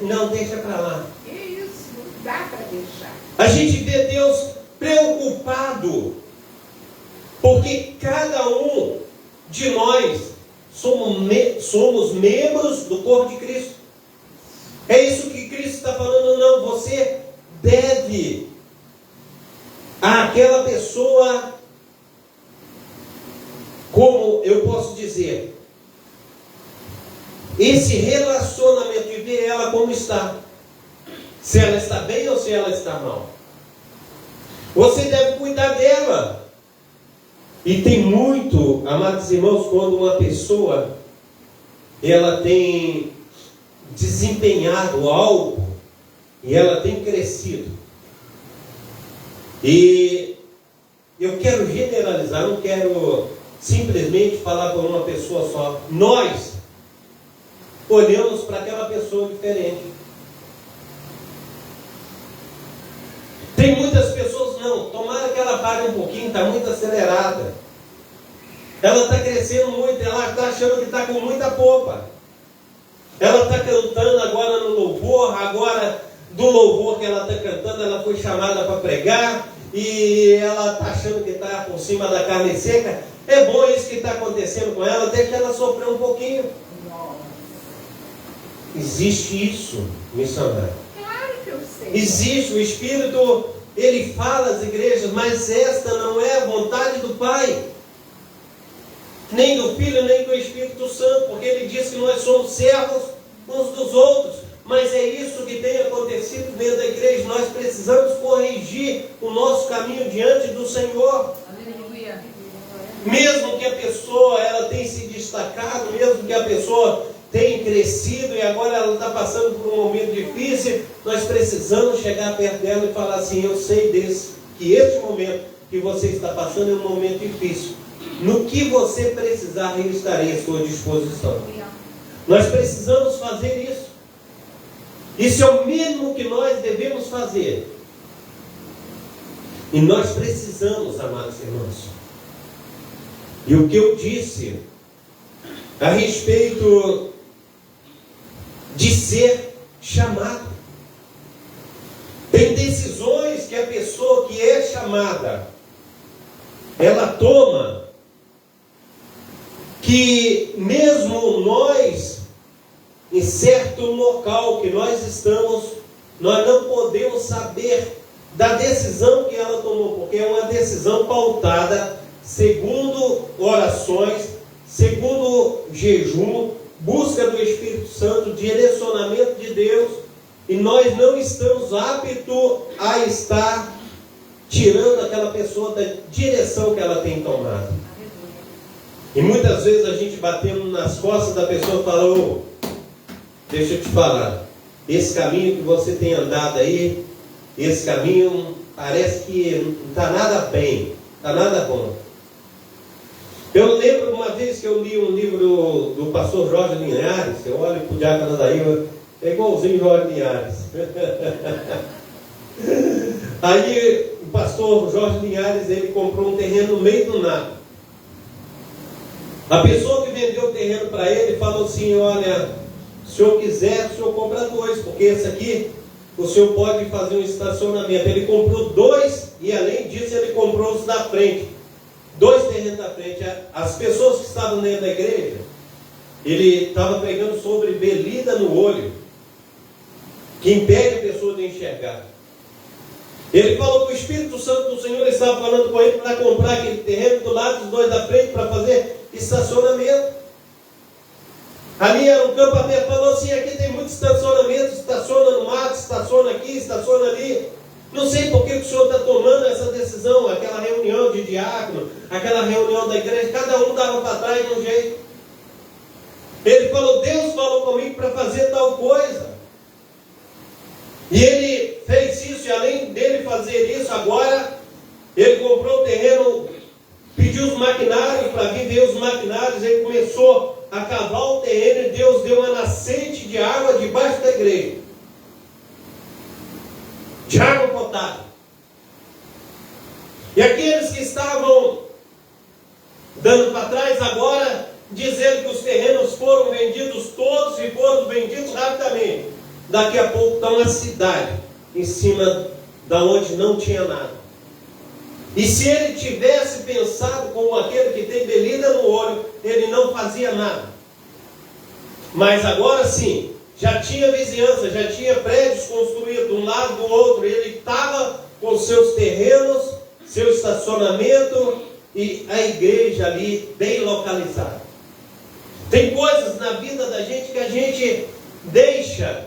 não, deixa para lá. Isso. dá para deixar. A gente vê Deus preocupado, porque cada um de nós somos membros do corpo de Cristo. É isso que Cristo está falando. Não, você deve àquela pessoa, como eu posso dizer, esse relacionamento, e ver ela como está, se ela está bem ou se ela está mal. Você deve cuidar dela. E tem muito, amados irmãos, quando uma pessoa ela tem desempenhado algo e ela tem crescido. E eu quero generalizar, não quero simplesmente falar por uma pessoa só. Nós olhamos para aquela pessoa diferente. Tem muitas pessoas, não, tomara que ela pare um pouquinho, está muito acelerada. Ela está crescendo muito, ela está achando que está com muita popa. Ela está cantando agora no louvor, agora do louvor que ela está cantando, ela foi chamada para pregar, e ela está achando que está por cima da carne seca. É bom isso que está acontecendo com ela, deixa ela sofrer um pouquinho. Existe isso, missionário. Claro que eu sei. Existe, o Espírito, ele fala às igrejas, mas esta não é a vontade do Pai, nem do Filho, nem do Espírito Santo, porque ele diz que nós somos servos uns dos outros. Mas é isso que tem acontecido dentro da igreja. Nós precisamos corrigir o nosso caminho diante do Senhor. Aleluia. Mesmo que a pessoa ela tenha se destacado, mesmo que a pessoa tem crescido e agora ela está passando por um momento difícil, nós precisamos chegar perto dela e falar assim: eu sei que este momento que você está passando é um momento difícil. No que você precisar, eu estarei à sua disposição. Nós precisamos fazer isso. Isso é o mínimo que nós devemos fazer. E nós precisamos, amados irmãos. E o que eu disse a respeito de ser chamado. Tem decisões que a pessoa que é chamada, ela toma, que mesmo nós, em certo local que nós estamos, nós não podemos saber da decisão que ela tomou, porque é uma decisão pautada segundo orações, segundo jejum, busca do Espírito Santo, direcionamento de Deus, e nós não estamos aptos a estar tirando aquela pessoa da direção que ela tem tomado. E muitas vezes a gente batendo nas costas da pessoa e fala: ô, deixa eu te falar, esse caminho que você tem andado aí, esse caminho parece que não está nada bem, não está nada bom. Eu lembro uma vez que eu li um livro do pastor Jorge Linhares. Eu olho para o diácono daí, é igualzinho Jorge Linhares. Aí o pastor Jorge Linhares, ele comprou um terreno no meio do nada. A pessoa que vendeu o terreno para ele falou assim: olha, se o senhor quiser, o senhor compra 2, porque esse aqui o senhor pode fazer um estacionamento. Ele comprou 2 e além disso ele comprou os da frente. 2 terrenos da frente. As pessoas que estavam dentro da igreja, ele estava pregando sobre belida no olho, que impede a pessoa de enxergar. Ele falou que o Espírito Santo do Senhor estava falando com ele para comprar aquele terreno do lado dos 2 da frente para fazer estacionamento. Ali era um campo aberto. Falou assim: aqui tem muito estacionamento, estaciona no mato, estaciona aqui, estaciona ali. Não sei por que o senhor está tomando essa decisão. Aquela reunião de diácono, aquela reunião da igreja, cada um dava para trás de um jeito. Ele falou: Deus falou comigo para fazer tal coisa. E ele fez isso, e além dele fazer isso, agora ele comprou o terreno, pediu os maquinários para vir ver os maquinários. Ele começou a cavar o terreno e Deus deu uma nascente de água debaixo da igreja, de água potável. E aqueles que estavam dando para trás agora, dizendo que os terrenos foram vendidos todos e foram vendidos rapidamente. Daqui a pouco está uma cidade em cima da onde não tinha nada. E se ele tivesse pensado como aquele que tem belida no olho, ele não fazia nada. Mas agora sim, já tinha vizinhança, já tinha prédios construídos de um lado do outro, ele estava com seus terrenos, seu estacionamento e a igreja ali bem localizada. Tem coisas na vida da gente que a gente deixa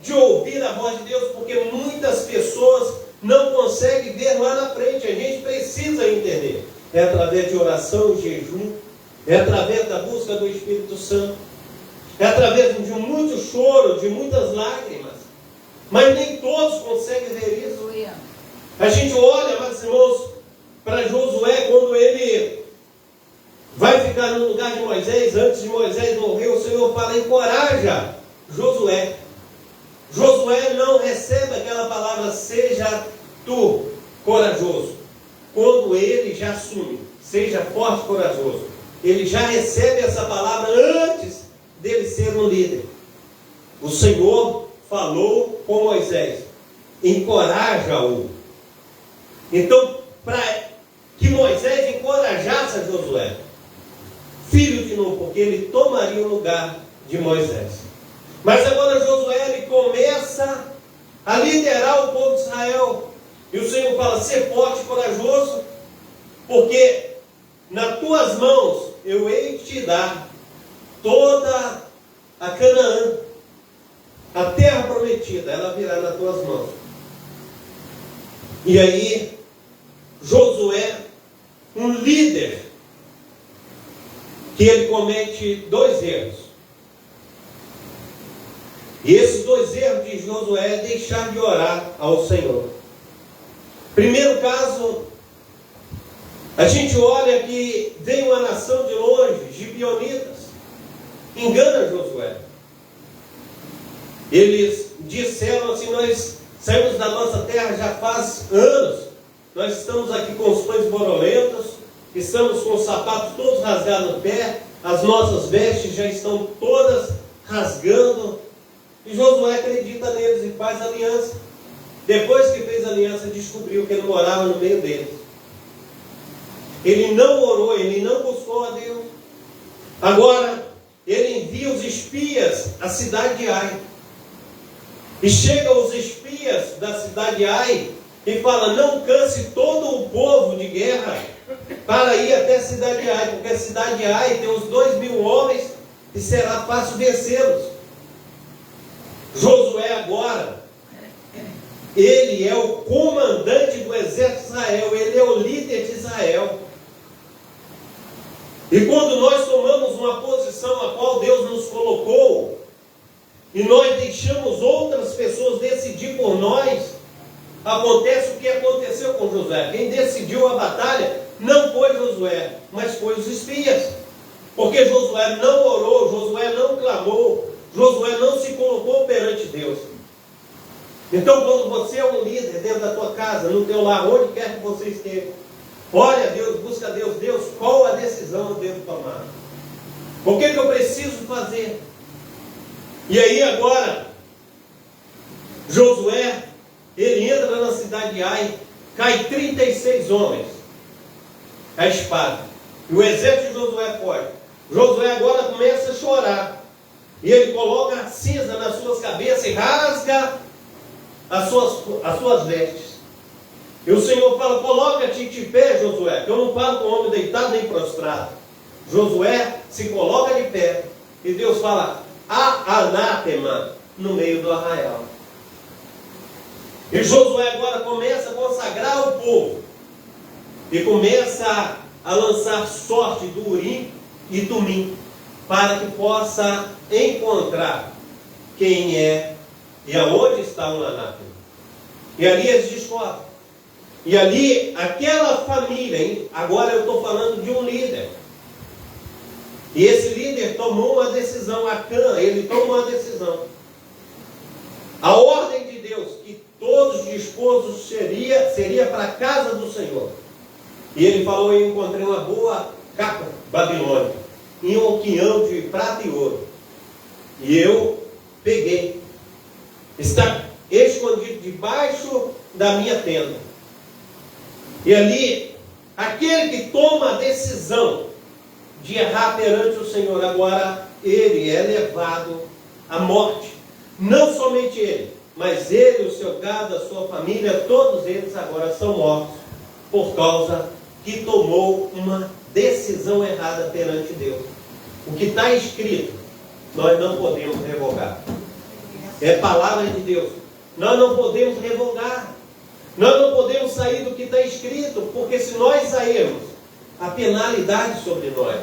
de ouvir a voz de Deus, porque muitas pessoas não conseguem ver lá na frente. A gente precisa entender. É através de oração e jejum, é através da busca do Espírito Santo, é através de muito choro, de muitas lágrimas. Mas nem todos conseguem ver isso. A gente olha, meus irmãos, para Josué, quando ele vai ficar no lugar de Moisés, antes de Moisés morrer, o Senhor fala: encoraja Josué. Josué não recebe aquela palavra, seja tu corajoso. Quando ele já assume, seja forte e corajoso, ele já recebe essa palavra antes dele ser um líder. O Senhor falou com Moisés: encoraja-o. Então, para que Moisés encorajasse a Josué, filho de Nun, porque ele tomaria o lugar de Moisés. Mas agora Josué, ele começa a liderar o povo de Israel. E o Senhor fala: ser forte e corajoso, porque nas tuas mãos eu hei de te dar toda a Canaã, a terra prometida, ela virá nas tuas mãos. E aí, Josué, um líder, que ele comete 2 erros. E esses 2 erros de Josué é deixar de orar ao Senhor. Primeiro caso, a gente olha que vem uma nação de longe, gibeonitas, engana Josué. Eles disseram assim: nós saímos da nossa terra já faz anos, nós estamos aqui com os pães borolentos, estamos com os sapatos todos rasgados no pé, as nossas vestes já estão todas rasgando. E Josué acredita neles e faz aliança. Depois que fez aliança, descobriu que ele morava no meio deles. Ele não orou, ele não buscou a Deus. Agora, ele envia os espias à cidade de Ai. E chegam os espias da cidade de Ai e fala: não canse todo o povo de guerra para ir até a cidade de Ai, porque a cidade de Ai tem uns 2.000 homens e será fácil vencê-los. Josué agora, ele é o comandante do exército de Israel, ele é o líder de Israel. E quando nós tomamos uma posição a qual Deus nos colocou, e nós deixamos outras pessoas decidir por nós, acontece o que aconteceu com Josué. Quem decidiu a batalha não foi Josué, mas foi os espias. Porque Josué não orou, Josué não clamou, Josué não se colocou perante Deus. Então, quando você é um líder dentro da tua casa, no teu lar, onde quer que você esteja, ore a Deus, busca a Deus. Deus, qual a decisão eu devo tomar? O que eu preciso fazer? E aí agora, Josué, ele entra na cidade de Ai, cai 36 homens, a espada, e o exército de Josué foge. Josué agora começa a chorar, e ele coloca a cinza nas suas cabeças e rasga as suas vestes. E o Senhor fala: coloca-te de pé, Josué, que eu não falo com o homem deitado nem prostrado. Josué se coloca de pé, e Deus fala: há anátema no meio do arraial. E Josué agora começa a consagrar o povo, e começa a lançar sorte do Urim e Tumim, para que possa encontrar quem é e aonde está o anátema. E ali eles descobrem. E ali, aquela família, hein? Agora eu estou falando de um líder. E esse líder tomou uma decisão, Acã, ele tomou uma decisão. A ordem de Deus, que todos os esposos seria para a casa do Senhor. E ele falou: eu encontrei uma boa capa babilônica, em um quinhão de prata e ouro. E eu peguei. Está escondido escondido debaixo da minha tenda. E ali, aquele que toma a decisão de errar perante o Senhor, agora ele é levado à morte. Não somente ele, mas ele, o seu gado, a sua família, todos eles agora são mortos por causa que tomou uma decisão errada perante Deus. O que está escrito, nós não podemos revogar. É palavra de Deus. Nós não podemos revogar. Nós não podemos sair do que está escrito, porque se nós sairmos, a penalidade sobre nós.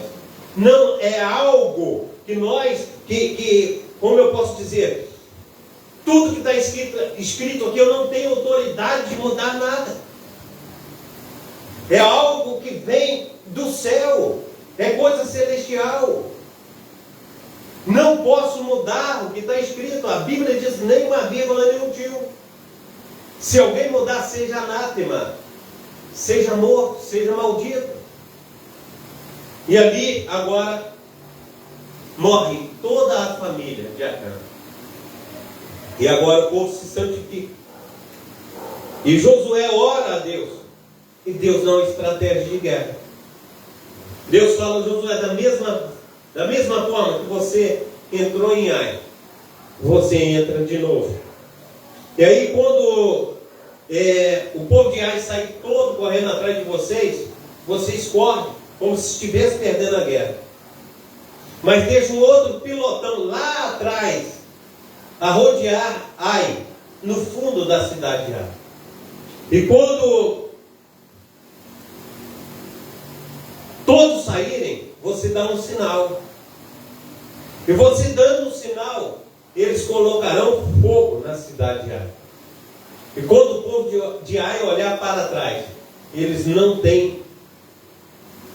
Não é algo que nós, como eu posso dizer, tudo que está escrito aqui, eu não tenho autoridade de mudar nada. É algo que vem do céu, é coisa celestial. Não posso mudar o que está escrito. A Bíblia diz nem uma vírgula, nem um tio. Se alguém mudar, seja anátema, seja morto, seja maldito. E ali agora morre toda a família de Acã. E agora o povo se santifica. E Josué ora a Deus. E Deus dá uma estratégia de guerra. Deus fala a Josué, da mesma forma que você entrou em Ai, você entra de novo. E aí quando o povo de Ai sair todo correndo atrás de vocês, vocês correm como se estivesse perdendo a guerra. Mas deixa um outro pilotão lá atrás a rodear Ai, no fundo da cidade de Ai. E quando todos saírem, você dá um sinal. E você dando um sinal, eles colocarão fogo na cidade de Ai. E quando o povo de Ai olhar para trás, eles não têm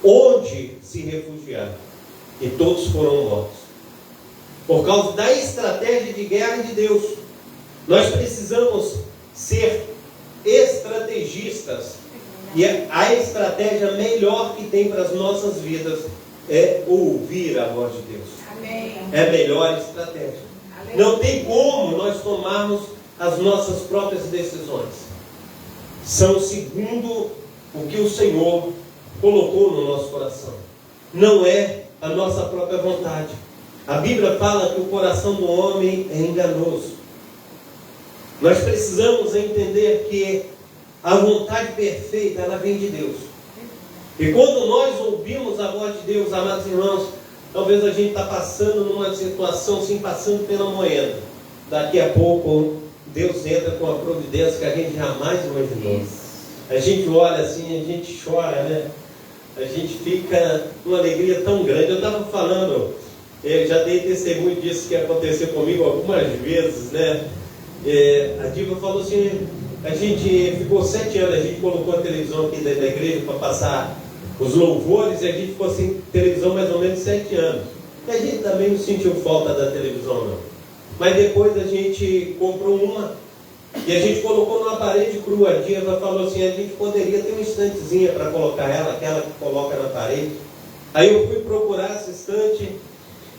onde se refugiar. E todos foram mortos. Por causa da estratégia de guerra de Deus. Nós precisamos ser estrategistas. E a estratégia melhor que tem para as nossas vidas é ouvir a voz de Deus. Amém. É a melhor estratégia. Amém. Não tem como nós tomarmos as nossas próprias decisões. São segundo o que o Senhor colocou no nosso coração. Não é a nossa própria vontade. A Bíblia fala que o coração do homem é enganoso. Nós precisamos entender que a vontade perfeita, ela vem de Deus. E quando nós ouvimos a voz de Deus, amados irmãos, talvez a gente está passando numa situação, sim, passando pela moeda. Daqui a pouco, Deus entra com a providência que a gente jamais imaginou. A gente olha assim, a gente chora, né? A gente fica numa alegria tão grande. Eu estava falando, já dei testemunho disso que aconteceu comigo algumas vezes, né? A Diva falou assim, a gente ficou 7 anos, a gente colocou a televisão aqui da igreja para passar os louvores, e a gente ficou sem televisão mais ou menos 7 anos. E a gente também não sentiu falta da televisão, não. Mas depois a gente comprou uma, e a gente colocou numa parede crua. A Diva falou assim, a gente poderia ter uma estantezinha para colocar ela, aquela que coloca na parede. Aí eu fui procurar essa estante,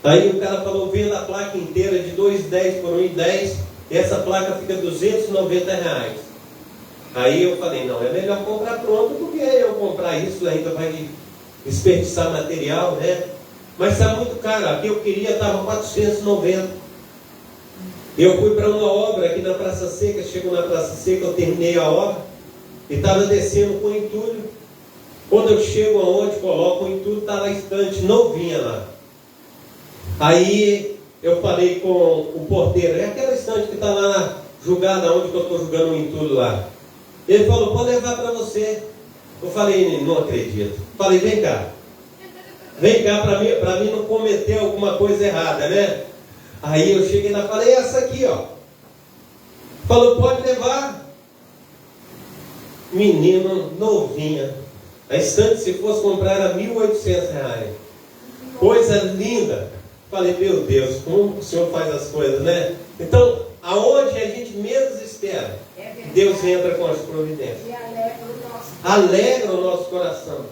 aí o cara falou, venda a placa inteira de 2,10 por 1,10, e essa placa fica R$290. Aí eu falei, não, é melhor comprar pronto, porque eu comprar isso ainda vai desperdiçar material, né? Mas está muito caro. Aqui eu queria, estava 490. Eu fui para uma obra aqui na Praça Seca, chego na Praça Seca, eu terminei a obra e estava descendo com o entulho. Quando eu chego aonde coloco o entulho, está lá a estante, novinha lá. Aí eu falei com o porteiro, é aquela estante que está lá jogada, onde que eu estou jogando o entulho lá. Ele falou, pode levar para você. Eu falei, não acredito. Falei, vem cá. Vem cá para mim não cometer alguma coisa errada, né? Aí eu cheguei lá e falei, essa aqui, ó. Falou, pode levar. Menino, novinha. A estante, se fosse comprar, era R$1.800. Coisa linda. Falei, meu Deus, como o Senhor faz as coisas, né? Então, aonde a gente menos espera, Deus entra com as providências. E Alegra o nosso coração.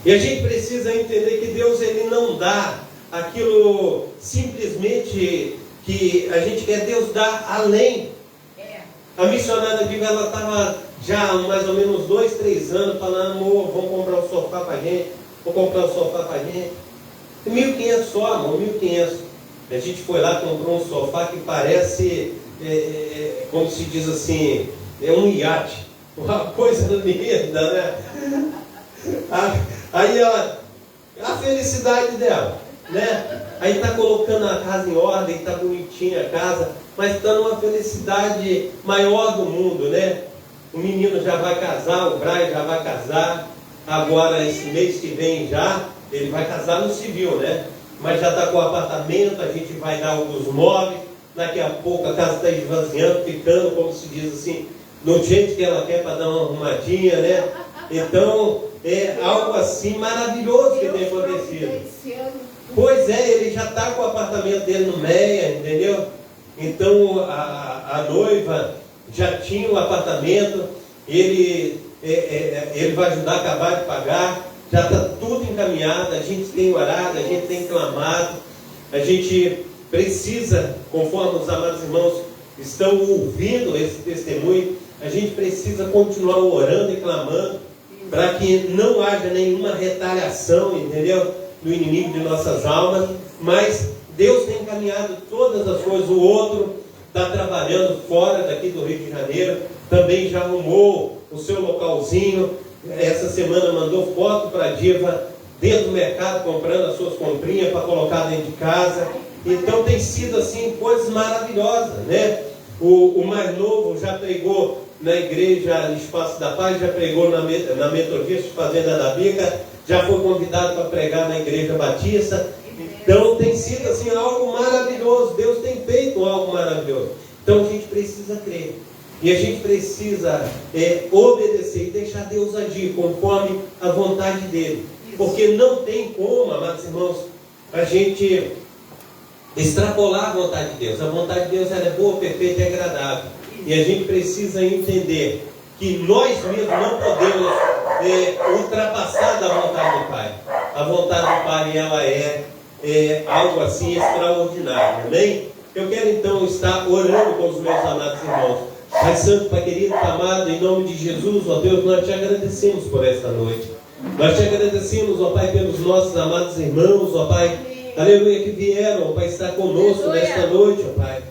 E a gente precisa entender que Deus, Ele não dá aquilo simplesmente que a gente quer. Deus dá além A missionária Diva, ela estava já há mais ou menos 2, 3 anos falando: amor, vamos comprar um sofá para a gente, vou comprar um sofá para a gente. 1.500 só, amor, 1.500. A gente foi lá, comprou um sofá que parece, como se diz assim, é um iate. Uma coisa linda, né? Aí ela, a felicidade dela, né? Aí está colocando a casa em ordem, está bonitinha a casa, mas está numa felicidade maior do mundo, né? O menino já vai casar, o Brian já vai casar, agora esse mês que vem já, ele vai casar no civil, né? Mas já está com o apartamento, a gente vai dar alguns móveis, daqui a pouco a casa está esvaziando, ficando, como se diz assim, do jeito que ela quer para dar uma arrumadinha, né? Então, é algo assim maravilhoso que tem acontecido. Pois é, ele já está com o apartamento dele no Meia, entendeu? Então, a noiva já tinha o apartamento, ele vai ajudar a acabar de pagar, já está tudo encaminhado, a gente tem orado, a gente tem clamado, a gente precisa, conforme os amados irmãos estão ouvindo esse testemunho, a gente precisa continuar orando e clamando, para que não haja nenhuma retaliação, entendeu? Do inimigo de nossas almas, mas Deus tem encaminhado todas as coisas. O outro está trabalhando fora daqui do Rio de Janeiro, também já arrumou o seu localzinho. Essa semana mandou foto para a Diva dentro do mercado, comprando as suas comprinhas para colocar dentro de casa. Então tem sido assim coisas maravilhosas, né? O mais novo já pregou na igreja Espaço da Paz, já pregou na Metodista Fazenda da Bica, já foi convidado para pregar na Igreja Batista. Então tem sido assim algo maravilhoso. Deus tem feito algo maravilhoso. Então a gente precisa crer. E a gente precisa obedecer e deixar Deus agir conforme a vontade dEle. Porque não tem como, amados irmãos, a gente extrapolar a vontade de Deus. A vontade de Deus ela é boa, perfeita e agradável. E a gente precisa entender que nós mesmos não podemos ultrapassar da vontade do Pai. A vontade do Pai ela é algo assim extraordinário, amém? Eu quero então estar orando com os meus amados irmãos. Pai Santo, Pai querido, Pai amado, em nome de Jesus, ó Deus, nós te agradecemos por esta noite. Nós te agradecemos, ó Pai, pelos nossos amados irmãos, ó Pai, aleluia, que vieram, ó Pai, estar conosco nesta noite, ó Pai.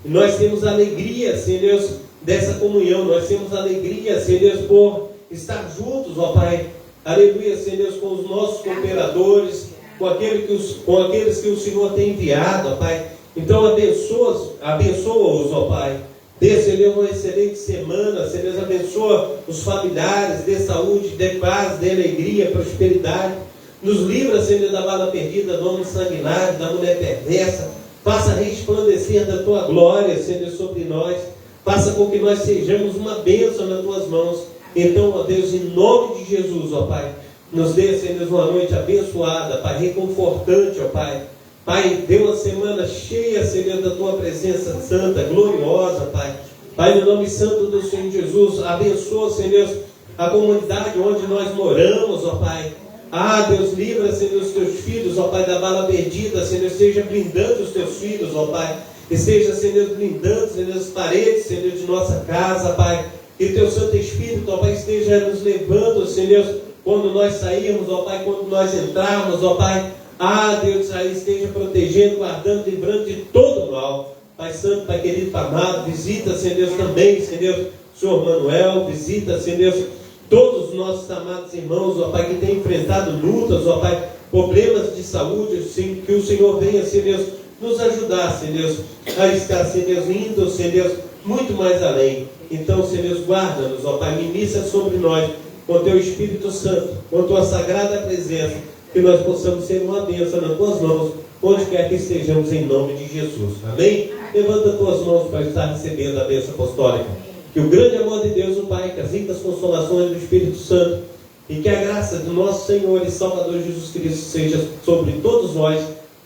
E nós temos alegria, Senhor Deus, dessa comunhão. Nós temos alegria, Senhor Deus, por estar juntos, ó Pai. Aleluia, Senhor Deus, com os nossos cooperadores, com aqueles que o Senhor tem enviado, ó Pai. Então abençoa-os, ó Pai. Dê, Senhor Deus, uma excelente semana. Senhor Deus, abençoa os familiares, dê saúde, dê paz, dê alegria, prosperidade. Nos livra, Senhor Deus, da bala perdida, do homem sanguinário, da mulher perversa. Faça resplandecer da Tua glória, Senhor Deus, sobre nós. Faça com que nós sejamos uma bênção nas Tuas mãos. Então, ó Deus, em nome de Jesus, ó Pai, nos dê, Senhor Deus, uma noite abençoada, Pai, reconfortante, ó Pai. Pai, dê uma semana cheia, Senhor, da Tua presença santa, gloriosa, Pai. Pai, no nome santo do Senhor Jesus, abençoa, Senhor Deus, a comunidade onde nós moramos, ó Pai. Ah, Deus, livra, Senhor, os Teus filhos, ó Pai, da bala perdida, Senhor, esteja blindando os Teus filhos, ó Pai. Esteja, Senhor, blindando, Senhor, as paredes, Senhor, de nossa casa, Pai. Que Teu Santo Espírito, ó Pai, esteja nos levando, Senhor, quando nós sairmos, ó Pai, quando nós entrarmos, ó Pai. Ah, Deus, aí esteja protegendo, guardando, livrando de todo mal. Pai Santo, Pai querido, Pai amado, visita, Senhor Deus, também, Senhor Deus, Senhor Manuel, visita, Senhor Deus, todos os nossos amados irmãos, ó Pai, que têm enfrentado lutas, ó Pai, problemas de saúde, sim, que o Senhor venha, Senhor Deus, nos ajudar, Senhor Deus, a estar, Senhor Deus, indo, Senhor Deus, muito mais além. Então, Senhor Deus, guarda-nos, ó Pai, ministra sobre nós, com Teu Espírito Santo, com Tua sagrada presença, que nós possamos ser uma bênção nas Tuas mãos, onde quer que estejamos, em nome de Jesus. Amém? Levanta as Tuas mãos para estar recebendo a bênção apostólica. Que o grande amor de Deus, o Pai, que as ricas consolações do Espírito Santo, e que a graça do nosso Senhor e Salvador Jesus Cristo seja sobre todos nós,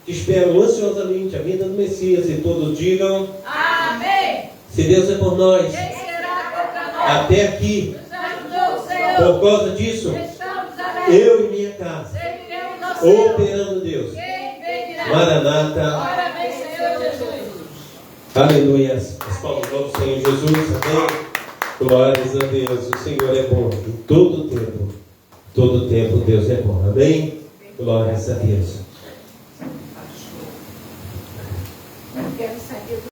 que esperam ansiosamente a vinda do Messias, e todos digam: Amém! Se Deus é por nós, Quem será contra nós? até aqui, Nos ajudou o Senhor. por causa disso, Estamos alegres. eu e minha casa, Serviremos ao Senhor. operando Deus. Quem vem dirá? Maranata. Ora vem, Senhor Jesus. Aleluia. As palmas do Senhor Jesus. Amém. Glórias a Deus. O Senhor é bom em todo tempo. Todo tempo Deus é bom. Amém. Glórias a Deus.